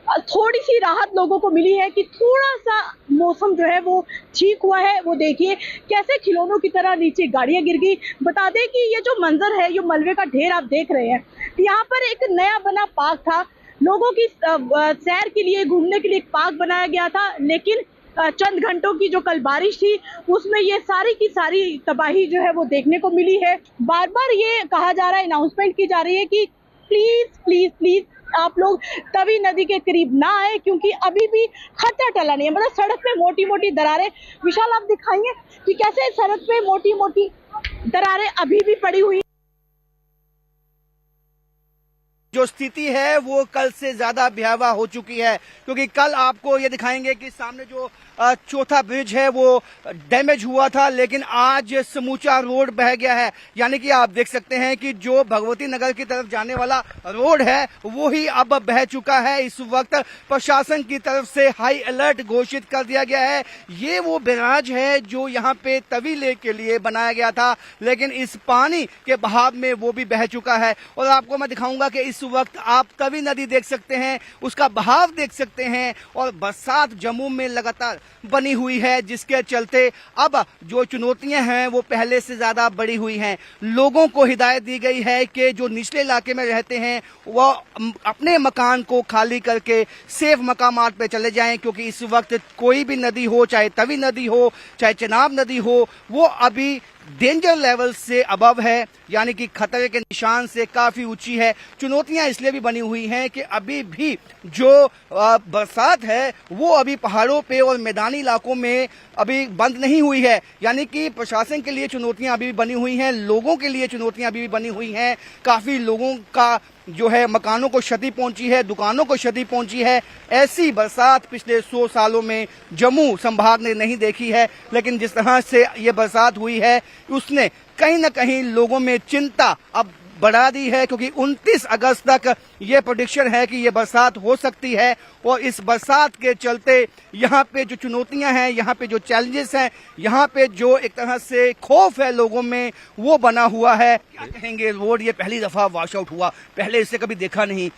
थोड़ी सी राहत लोगों को मिली है कि थोड़ा सा मौसम जो है वो ठीक हुआ है। वो देखिए कैसे खिलौनों की तरह नीचे गाड़ियां गिर गई। बता दें कि ये जो मंजर है, ये मलबे का ढेर आप देख रहे हैं, यहाँ पर एक नया बना पार्क था, लोगों की सैर के लिए, घूमने के लिए एक पार्क बनाया गया था, लेकिन चंद घंटों की जो कल बारिश थी उसमें ये सारी की सारी तबाही जो है वो देखने को मिली है। बार बार ये कहा जा रहा है, अनाउंसमेंट की जा रही है कि प्लीज प्लीज प्लीज आप लोग तवी नदी के करीब ना आए, क्योंकि अभी भी खतरा टला नहीं है। मतलब सड़क पे मोटी मोटी दरारें, विशाल आप दिखाएंगे कि कैसे सड़क पे मोटी मोटी दरारें अभी भी पड़ी हुई। जो स्थिति है वो कल से ज्यादा भयावह हो चुकी है, क्योंकि कल आपको ये दिखाएंगे कि सामने जो चौथा ब्रिज है वो डैमेज हुआ था, लेकिन आज समूचा रोड बह गया है। यानी कि आप देख सकते हैं कि जो भगवती नगर की तरफ जाने वाला रोड है वो ही अब बह चुका है। इस वक्त प्रशासन की तरफ से हाई अलर्ट घोषित कर दिया गया है। ये वो बैराज है जो यहाँ पे तवी लेक के लिए बनाया गया था, लेकिन इस पानी के बहाव में वो भी बह चुका है। और आपको मैं दिखाऊंगा कि इस वक्त आप तवी नदी देख सकते हैं, उसका बहाव देख सकते हैं, और बरसात जम्मू में लगातार बनी हुई है, जिसके चलते अब जो चुनौतियां हैं वो पहले से ज्यादा बढ़ी हुई हैं। लोगों को हिदायत दी गई है कि जो निचले इलाके में रहते हैं वो अपने मकान को खाली करके सेफ मकामात पे चले जाएं, क्योंकि इस वक्त कोई भी नदी हो, चाहे तवी नदी हो चाहे चेनाब नदी हो, वो अभी डेंजर लेवल से अबव है, यानी कि खतरे के निशान से काफी ऊंची है। चुनौतियां इसलिए भी बनी हुई हैं कि अभी भी जो बरसात है वो अभी पहाड़ों पे और मैदानी इलाकों में अभी बंद नहीं हुई है। यानी कि प्रशासन के लिए चुनौतियां अभी भी बनी हुई हैं, लोगों के लिए चुनौतियां अभी भी बनी हुई हैं। काफी लोगों का जो है मकानों को क्षति पहुंची है, दुकानों को क्षति पहुंची है। ऐसी बरसात पिछले 100 सालों में जम्मू संभाग ने नहीं देखी है, लेकिन जिस तरह से ये बरसात हुई है उसने कहीं न कहीं लोगों में चिंता अब बढ़ा दी है, क्योंकि 29 अगस्त तक ये प्रेडिक्शन है कि ये बरसात हो सकती है। और इस बरसात के चलते यहाँ पे जो चुनौतियां हैं, यहाँ पे जो चैलेंजेस हैं, यहाँ पे जो एक तरह से खौफ है लोगों में वो बना हुआ है। क्या कहेंगे, रोड ये पहली दफा वॉश आउट हुआ, पहले इससे कभी देखा नहीं,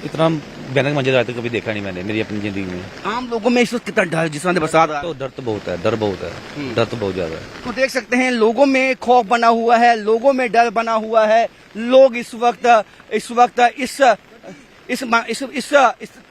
इतना भयानक मंजर तो कभी देखा नहीं मैंने मेरी अपनी जिंदगी में। आम लोगों में इस वक्त कितना डर, जिस तरह बरसात तो डर तो बहुत है, डर बहुत है, डर तो बहुत ज्यादा है। तो देख सकते हैं लोगों में खौफ बना हुआ है, लोगों में डर बना हुआ है। लोग इस वक्त इस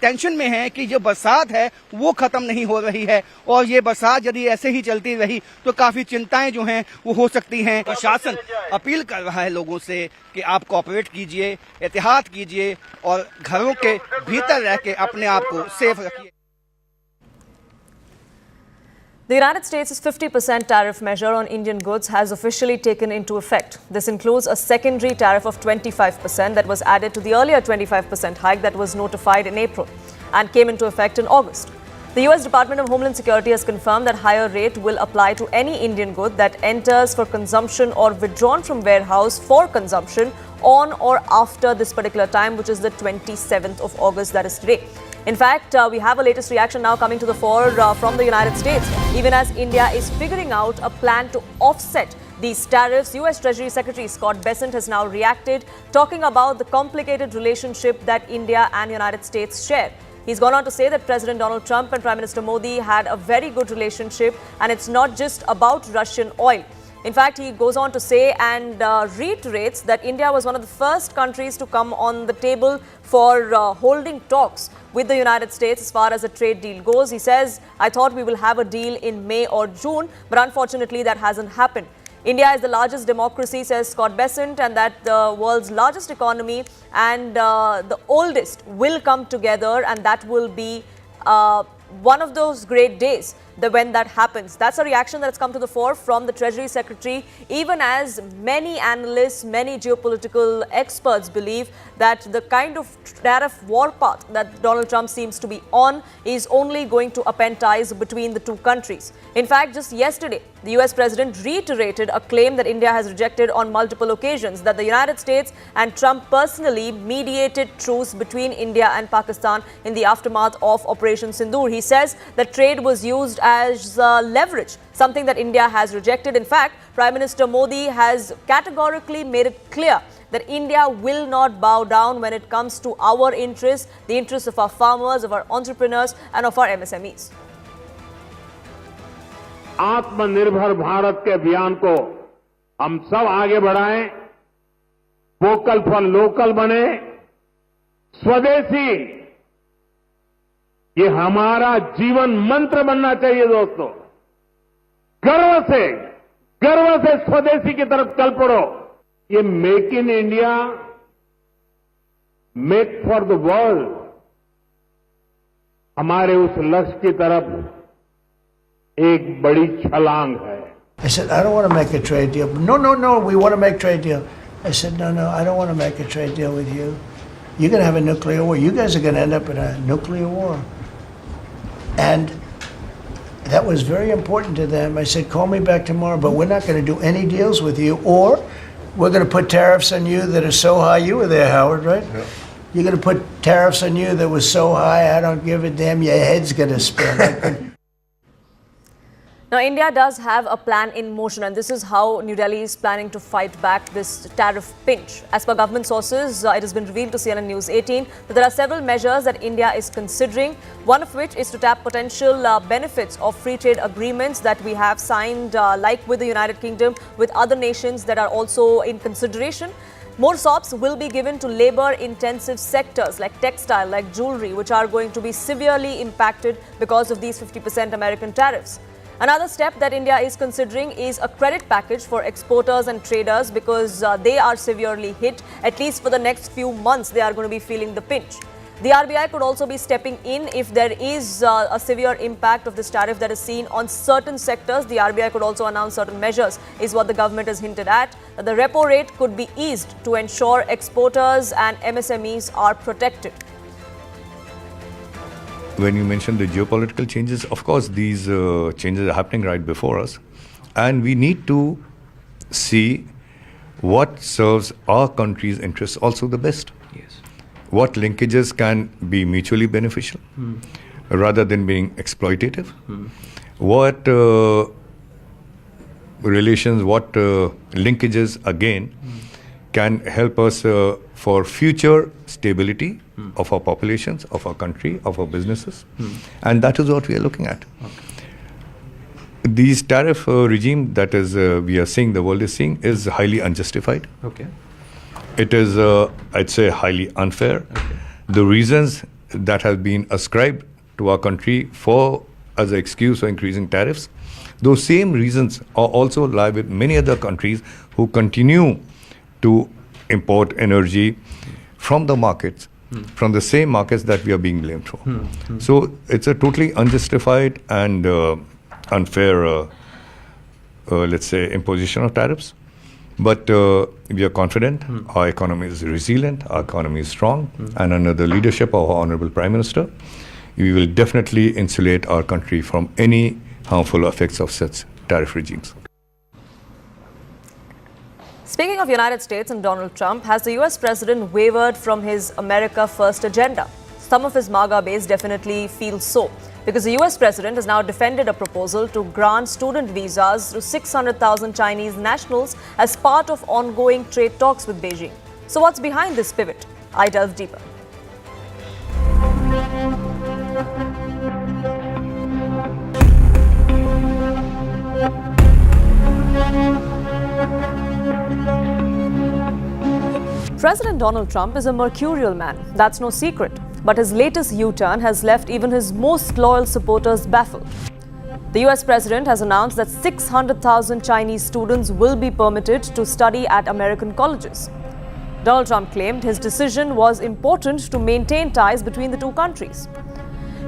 टेंशन में है कि जो बरसात है वो खत्म नहीं हो रही है, और ये बरसात यदि ऐसे ही चलती रही तो काफी चिंताएं जो हैं वो हो सकती हैं। प्रशासन अपील कर रहा है लोगों से कि आप कोऑपरेट कीजिए, एहतियात कीजिए और घरों के भीतर रह के अपने आप को सेफ रखिए। The United States' 50% tariff measure on Indian goods has officially taken into effect. This includes a secondary tariff of 25% that was added to the earlier 25% hike that was notified in April and came into effect in August. The US Department of Homeland Security has confirmed that higher rate will apply to any Indian good that enters for consumption or withdrawn from warehouse for consumption on or after this particular time, which is the 27th of August, that is today. In fact, we have a latest reaction now coming to the fore from the United States. Even as India is figuring out a plan to offset these tariffs, US Treasury Secretary Scott Bessent has now reacted, talking about the complicated relationship that India and United States share. He's gone on to say that President Donald Trump and Prime Minister Modi had a very good relationship, and it's not just about Russian oil. In fact, he goes on to say and reiterates that India was one of the first countries to come on the table for holding talks with the United States as far as a trade deal goes. He says, I thought we will have a deal in May or June, but unfortunately that hasn't happened. India is the largest democracy, says Scott Bessent, and that the world's largest economy and the oldest will come together, and that will be one of those great days when that happens. That's a reaction that's come to the fore from the Treasury Secretary, even as many analysts, many geopolitical experts believe that the kind of tariff warpath that Donald Trump seems to be on is only going to upend ties between the two countries. In fact, just yesterday, the US President reiterated a claim that India has rejected on multiple occasions, that the United States and Trump personally mediated truce between India and Pakistan in the aftermath of Operation Sindoor. He says that trade was used as leverage, something that India has rejected. In fact, Prime Minister Modi has categorically made it clear that India will not bow down when it comes to our interests, the interests of our farmers, of our entrepreneurs and of our MSMEs. आत्मनिर्भर भारत के अभियान को हम सब आगे बढ़ाएं, vocal for local बने, स्वदेशी ये हमारा जीवन मंत्र बनना चाहिए दोस्तों। गर्व से स्वदेशी की तरफ चल पड़ो। ये make in India make for the world हमारे उस लक्ष्य की तरफ एक बड़ी छलांग है. I said, I don't want to make a trade deal. No, we want to make a trade deal. I said, no, I don't want to make a trade deal with you. You're going to have a nuclear war. You guys are going to end up in a nuclear war. And that was very important to them. I said, call me back tomorrow, but we're not going to do any deals with you, or we're going to put tariffs on you that are so high. You were there, Howard, right? Yeah. You're going to put tariffs on you that was so high, I don't give a damn. Your head's going to spin. Now, India does have a plan in motion, and this is how New Delhi is planning to fight back this tariff pinch. As per government sources, it has been revealed to CNN News 18 that there are several measures that India is considering, one of which is to tap potential benefits of free trade agreements that we have signed, like with the United Kingdom, with other nations that are also in consideration. More SOPs will be given to labor-intensive sectors like textile, like jewelry, which are going to be severely impacted because of these 50% American tariffs. Another step that India is considering is a credit package for exporters and traders because they are severely hit. At least for the next few months, they are going to be feeling the pinch. The RBI could also be stepping in if there is a severe impact of this tariff that is seen on certain sectors. The RBI could also announce certain measures, is what the government has hinted at. The repo rate could be eased to ensure exporters and MSMEs are protected. When you mentioned the geopolitical changes, of course, these changes are happening right before us. And we need to see what serves our country's interests also the best. Yes. What linkages can be mutually beneficial rather than being exploitative. What relations, what linkages, again, can help us for future stability of our populations, of our country, of our businesses. And that is what we are looking at. Okay. These tariff regime that is we are seeing, the world is seeing, is highly unjustified. Okay. It is, I'd say, highly unfair. Okay. The reasons that have been ascribed to our country for as an excuse for increasing tariffs, those same reasons are also lie with many other countries who continue to import energy from the markets, from the same markets that we are being blamed for. So it's a totally unjustified and unfair, let's say, imposition of tariffs. But we are confident, our economy is resilient, our economy is strong, and under the leadership of our Honorable Prime Minister, we will definitely insulate our country from any harmful effects of such tariff regimes. Speaking of United States and Donald Trump, has the US president wavered from his America First agenda? Some of his MAGA base definitely feel so, because the US president has now defended a proposal to grant student visas to 600,000 Chinese nationals as part of ongoing trade talks with Beijing. So what's behind this pivot? I delve deeper. President Donald Trump is a mercurial man, that's no secret. But his latest U-turn has left even his most loyal supporters baffled. The US president has announced that 600,000 Chinese students will be permitted to study at American colleges. Donald Trump claimed his decision was important to maintain ties between the two countries.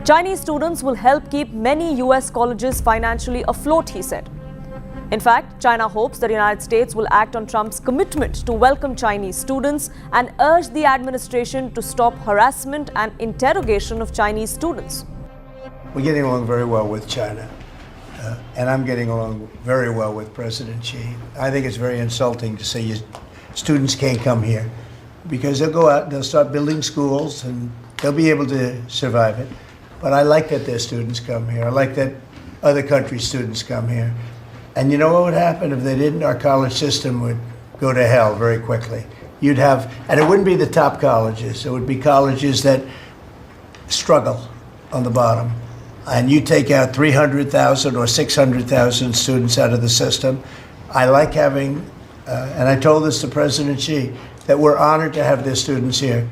Chinese students will help keep many US colleges financially afloat, he said. In fact, China hopes that the United States will act on Trump's commitment to welcome Chinese students and urge the administration to stop harassment and interrogation of Chinese students. We're getting along very well with China, and I'm getting along very well with President Xi. I think it's very insulting to say students can't come here, because they'll go out and they'll start building schools and they'll be able to survive it. But I like that their students come here. I like that other countries' students come here. And you know what would happen if they didn't? Our college system would go to hell very quickly. You'd have, and it wouldn't be the top colleges. It would be colleges that struggle on the bottom. And you take out 300,000 or 600,000 students out of the system. I like having, and I told this to President Xi, that we're honored to have their students here.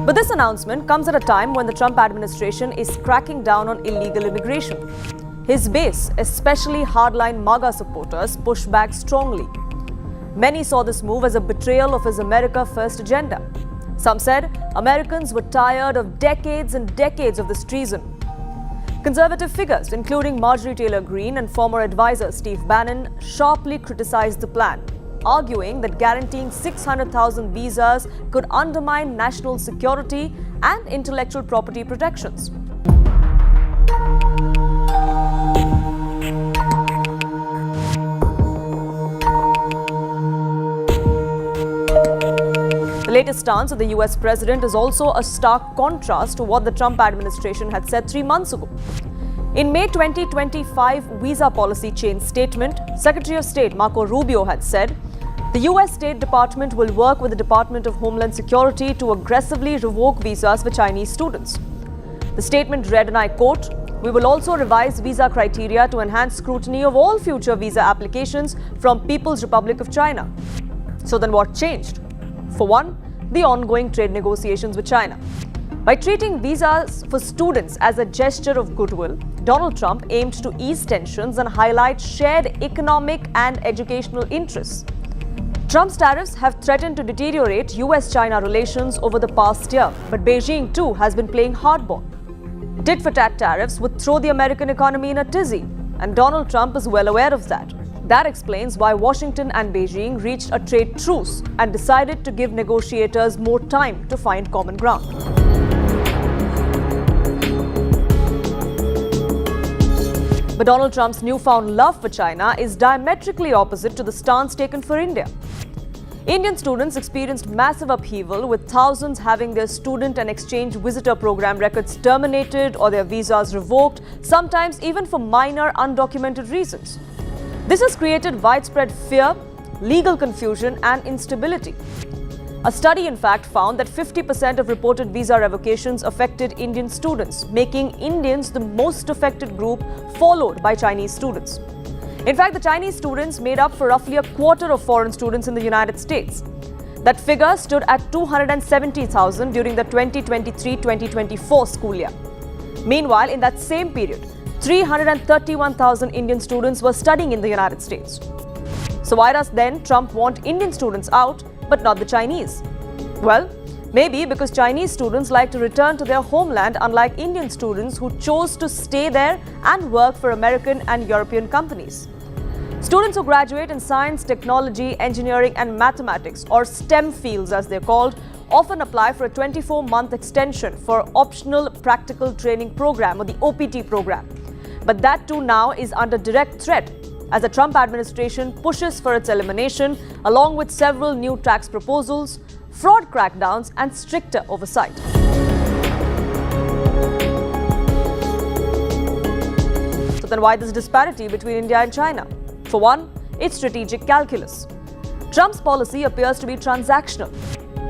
But this announcement comes at a time when the Trump administration is cracking down on illegal immigration. His base, especially hardline MAGA supporters, push back strongly. Many saw this move as a betrayal of his America First agenda. Some said Americans were tired of decades and decades of this treason. Conservative figures, including Marjorie Taylor Greene and former advisor Steve Bannon, sharply criticized the plan, arguing that guaranteeing 600,000 visas could undermine national security and intellectual property protections. The latest stance of the US president is also a stark contrast to what the Trump administration had said 3 months ago. In May 2025 visa policy change statement, Secretary of State Marco Rubio had said, the US State Department will work with the Department of Homeland Security to aggressively revoke visas for Chinese students. The statement read, and I quote, "We will also revise visa criteria to enhance scrutiny of all future visa applications from People's Republic of China." So then what changed? For one, the ongoing trade negotiations with China. By treating visas for students as a gesture of goodwill, Donald Trump aimed to ease tensions and highlight shared economic and educational interests. Trump's tariffs have threatened to deteriorate US-China relations over the past year, but Beijing too has been playing hardball. Tit-for-tat tariffs would throw the American economy in a tizzy, and Donald Trump is well aware of that. That explains why Washington and Beijing reached a trade truce and decided to give negotiators more time to find common ground. But Donald Trump's newfound love for China is diametrically opposite to the stance taken for India. Indian students experienced massive upheaval, with thousands having their student and exchange visitor program records terminated or their visas revoked, sometimes even for minor undocumented reasons. This has created widespread fear, legal confusion, and instability. A study, in fact, found that 50% of reported visa revocations affected Indian students, making Indians the most affected group, followed by Chinese students. In fact, the Chinese students made up for roughly a quarter of foreign students in the United States. That figure stood at 270,000 during the 2023-2024 school year. Meanwhile, in that same period, 331,000 Indian students were studying in the United States. So why does then Trump want Indian students out, but not the Chinese? Well, maybe because Chinese students like to return to their homeland, unlike Indian students who chose to stay there and work for American and European companies. Students who graduate in science, technology, engineering, and mathematics, or STEM fields as they're called, often apply for a 24-month extension for Optional Practical Training Program, or the OPT program. But that too now is under direct threat as the Trump administration pushes for its elimination, along with several new tax proposals, fraud crackdowns, and stricter oversight. So then why this disparity between India and China? For one, it's strategic calculus. Trump's policy appears to be transactional,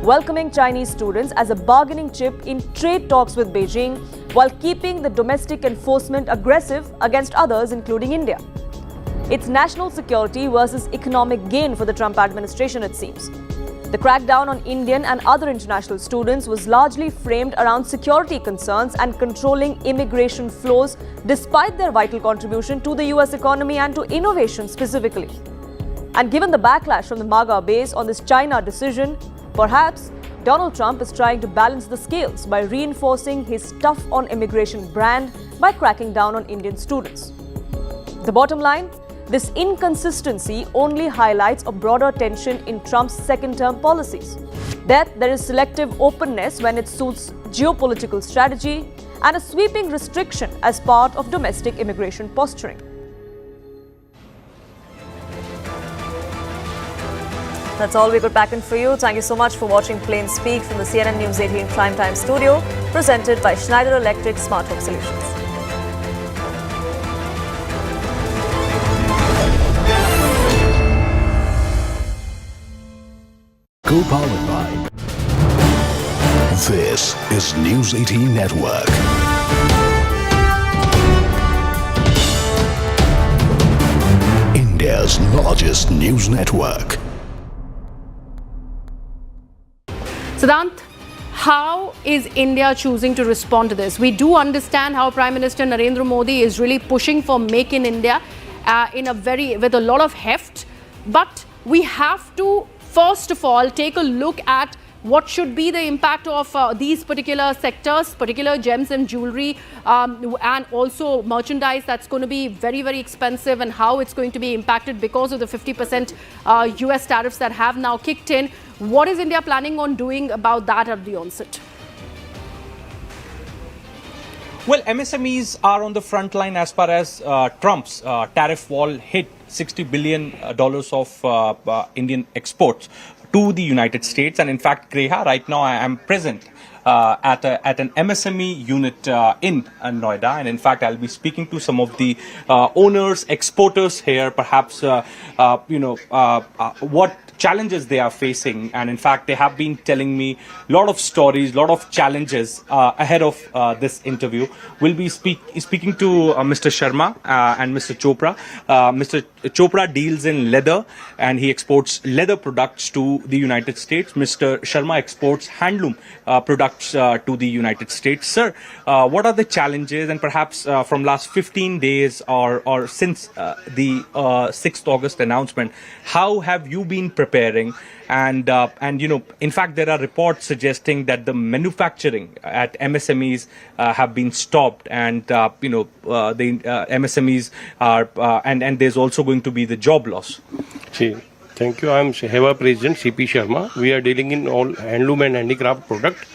welcoming Chinese students as a bargaining chip in trade talks with Beijing, while keeping the domestic enforcement aggressive against others, including India. It's national security versus economic gain for the Trump administration, it seems. The crackdown on Indian and other international students was largely framed around security concerns and controlling immigration flows, despite their vital contribution to the US economy and to innovation specifically. And given the backlash from the MAGA base on this China decision, perhaps Donald Trump is trying to balance the scales by reinforcing his tough on immigration brand by cracking down on Indian students. The bottom line, this inconsistency only highlights a broader tension in Trump's second-term policies. That there is selective openness when it suits geopolitical strategy and a sweeping restriction as part of domestic immigration posturing. That's all we got back in for you. Thank you so much for watching Plain Speak from the CNN News 18 Primetime Studio, presented by Schneider Electric Smart Home Solutions. Co-powered by. This is News 18 Network. India's largest news network. Siddhant, how is India choosing to respond to this? We do understand how Prime Minister Narendra Modi is really pushing for Make in India with a lot of heft. But we have to, first of all, take a look at what should be the impact of these particular sectors, particular gems and jewelry, and also merchandise that's going to be very, very expensive, and how it's going to be impacted because of the 50% US tariffs that have now kicked in. What is India planning on doing about that at the onset? Well, MSMEs are on the front line as far as Trump's tariff wall hit $60 billion of Indian exports to the United States. And in fact, Kreha, right now I am present at an MSME unit in Noida. And in fact, I'll be speaking to some of the owners, exporters here, perhaps, what challenges they are facing. And in fact, they have been telling me a lot of stories, a lot of challenges ahead of this interview. We'll be speaking to Mr. Sharma and Mr. Chopra. Mr. Chopra deals in leather and he exports leather products to the United States. Mr. Sharma exports handloom products to the United States. Sir, what are the challenges, and perhaps from last 15 days or since the 6th August announcement, how have you been preparing? And in fact, there are reports suggesting that the manufacturing at MSMEs have been stopped, and the MSMEs are and there's also going to be the job loss. Thank you. I am HEVA President CP Sharma. We are dealing in all handloom and handicraft product.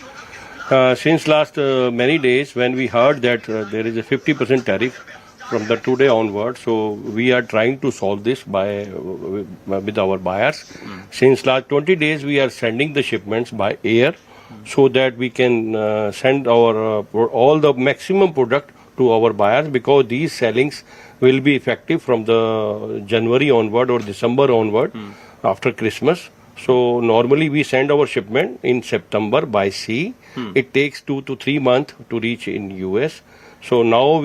Since last many days, when we heard that there is a 50% tariff from the today onward, so we are trying to solve this with our buyers. Since last 20 days, we are sending the shipments by air, so that we can send our all the maximum product to our buyers, because these sellings will be effective from the January onward or December onward after Christmas. So normally we send our shipment in September by sea. It takes 2 to 3 months to reach in US. So now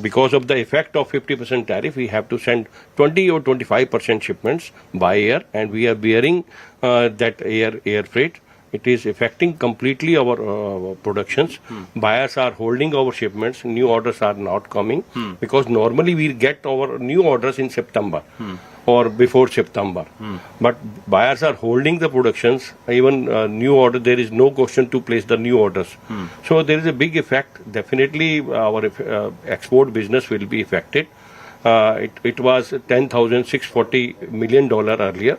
because of the effect of 50% tariff, we have to send 20 or 25% shipments by air, and we are bearing that air freight. It is affecting completely our productions. Buyers are holding our shipments. New orders are not coming because normally we get our new orders in September or before September. But buyers are holding the productions. Even new order, there is no question to place the new orders. So there is a big effect. Definitely our export business will be affected. It was $10,640 million earlier.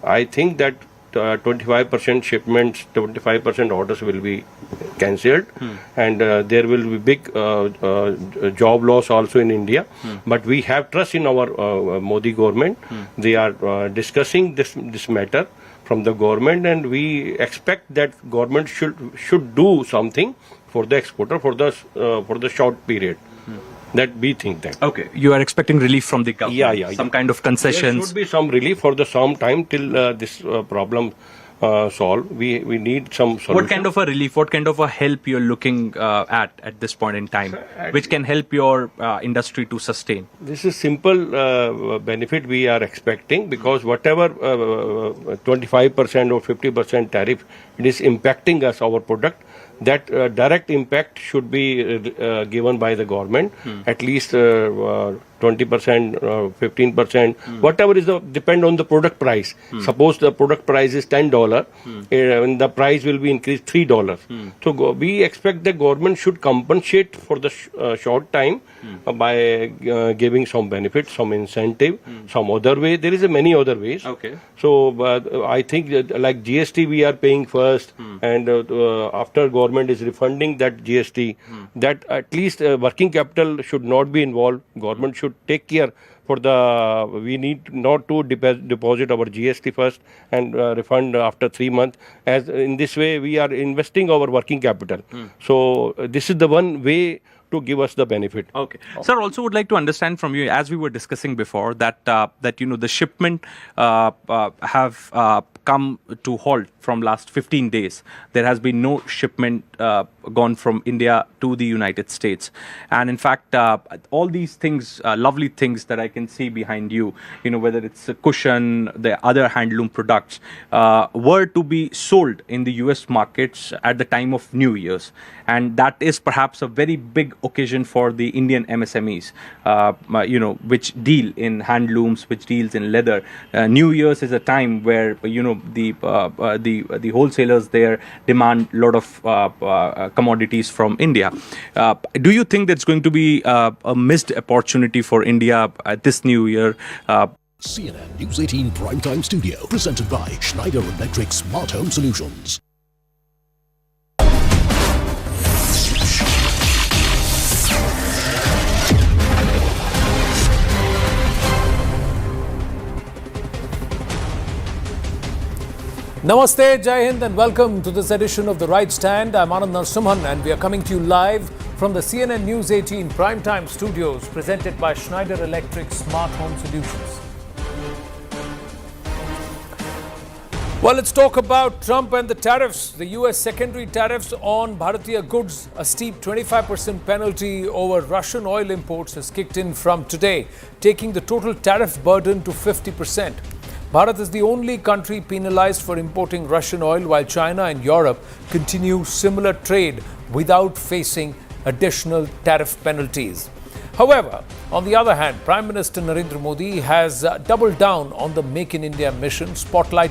I think that 25% shipments, 25% orders will be cancelled, and there will be big job loss also in India. But we have trust in our Modi government. They are discussing this matter from the government, and we expect that government should do something for the exporter for the short period. That we think that. Okay, you are expecting relief from the government? Yeah. Some kind of concessions? There should be some relief for some time till this problem solved. We need some solution. What kind of a relief, what kind of a help you're looking at this point in time, which can help your industry to sustain? This is simple benefit we are expecting, because whatever 25% or 50% tariff, it is impacting us, our product. That direct impact should be given by the government, at least 20%, 15%, whatever is depend on the product price. Suppose the product price is $10, and the price will be increased $3. So we expect the government should compensate for the short time by giving some benefit, some incentive, some other way. There is many other ways. Okay. So I think that, like GST we are paying first, and after government is refunding that GST, that at least working capital should not be involved. Government should take care for we need not to deposit our GST first and refund after 3 months. As in this way, we are investing our working capital. So this is the one way to give us the benefit. Okay. Sir, also would like to understand from you, as we were discussing before, that the shipment have come to halt from last 15 days. There has been no shipment gone from India to the United States. And in fact, all these things, lovely things that I can see behind you, whether it's a cushion, the other handloom products, were to be sold in the US markets at the time of New Year's. And that is perhaps a very big occasion for the Indian MSMEs, which deal in handlooms, which deals in leather. New Year's is a time where, the wholesalers there demand a lot of commodities from India. Do you think that's going to be a missed opportunity for India at this New Year? CNN News 18 Primetime Studio, presented by Schneider Electric Smart Home Solutions. Namaste, Jai Hind, and welcome to this edition of The Right Stand. I'm Anand Narasimhan, and we are coming to you live from the CNN News 18 Primetime Studios, presented by Schneider Electric Smart Home Solutions. Well, let's talk about Trump and the tariffs. The US secondary tariffs on Bharatiya goods, a steep 25% penalty over Russian oil imports has kicked in from today, taking the total tariff burden to 50%. Bharat is the only country penalized for importing Russian oil, while China and Europe continue similar trade without facing additional tariff penalties. However, on the other hand, Prime Minister Narendra Modi has doubled down on the Make in India mission, spotlighting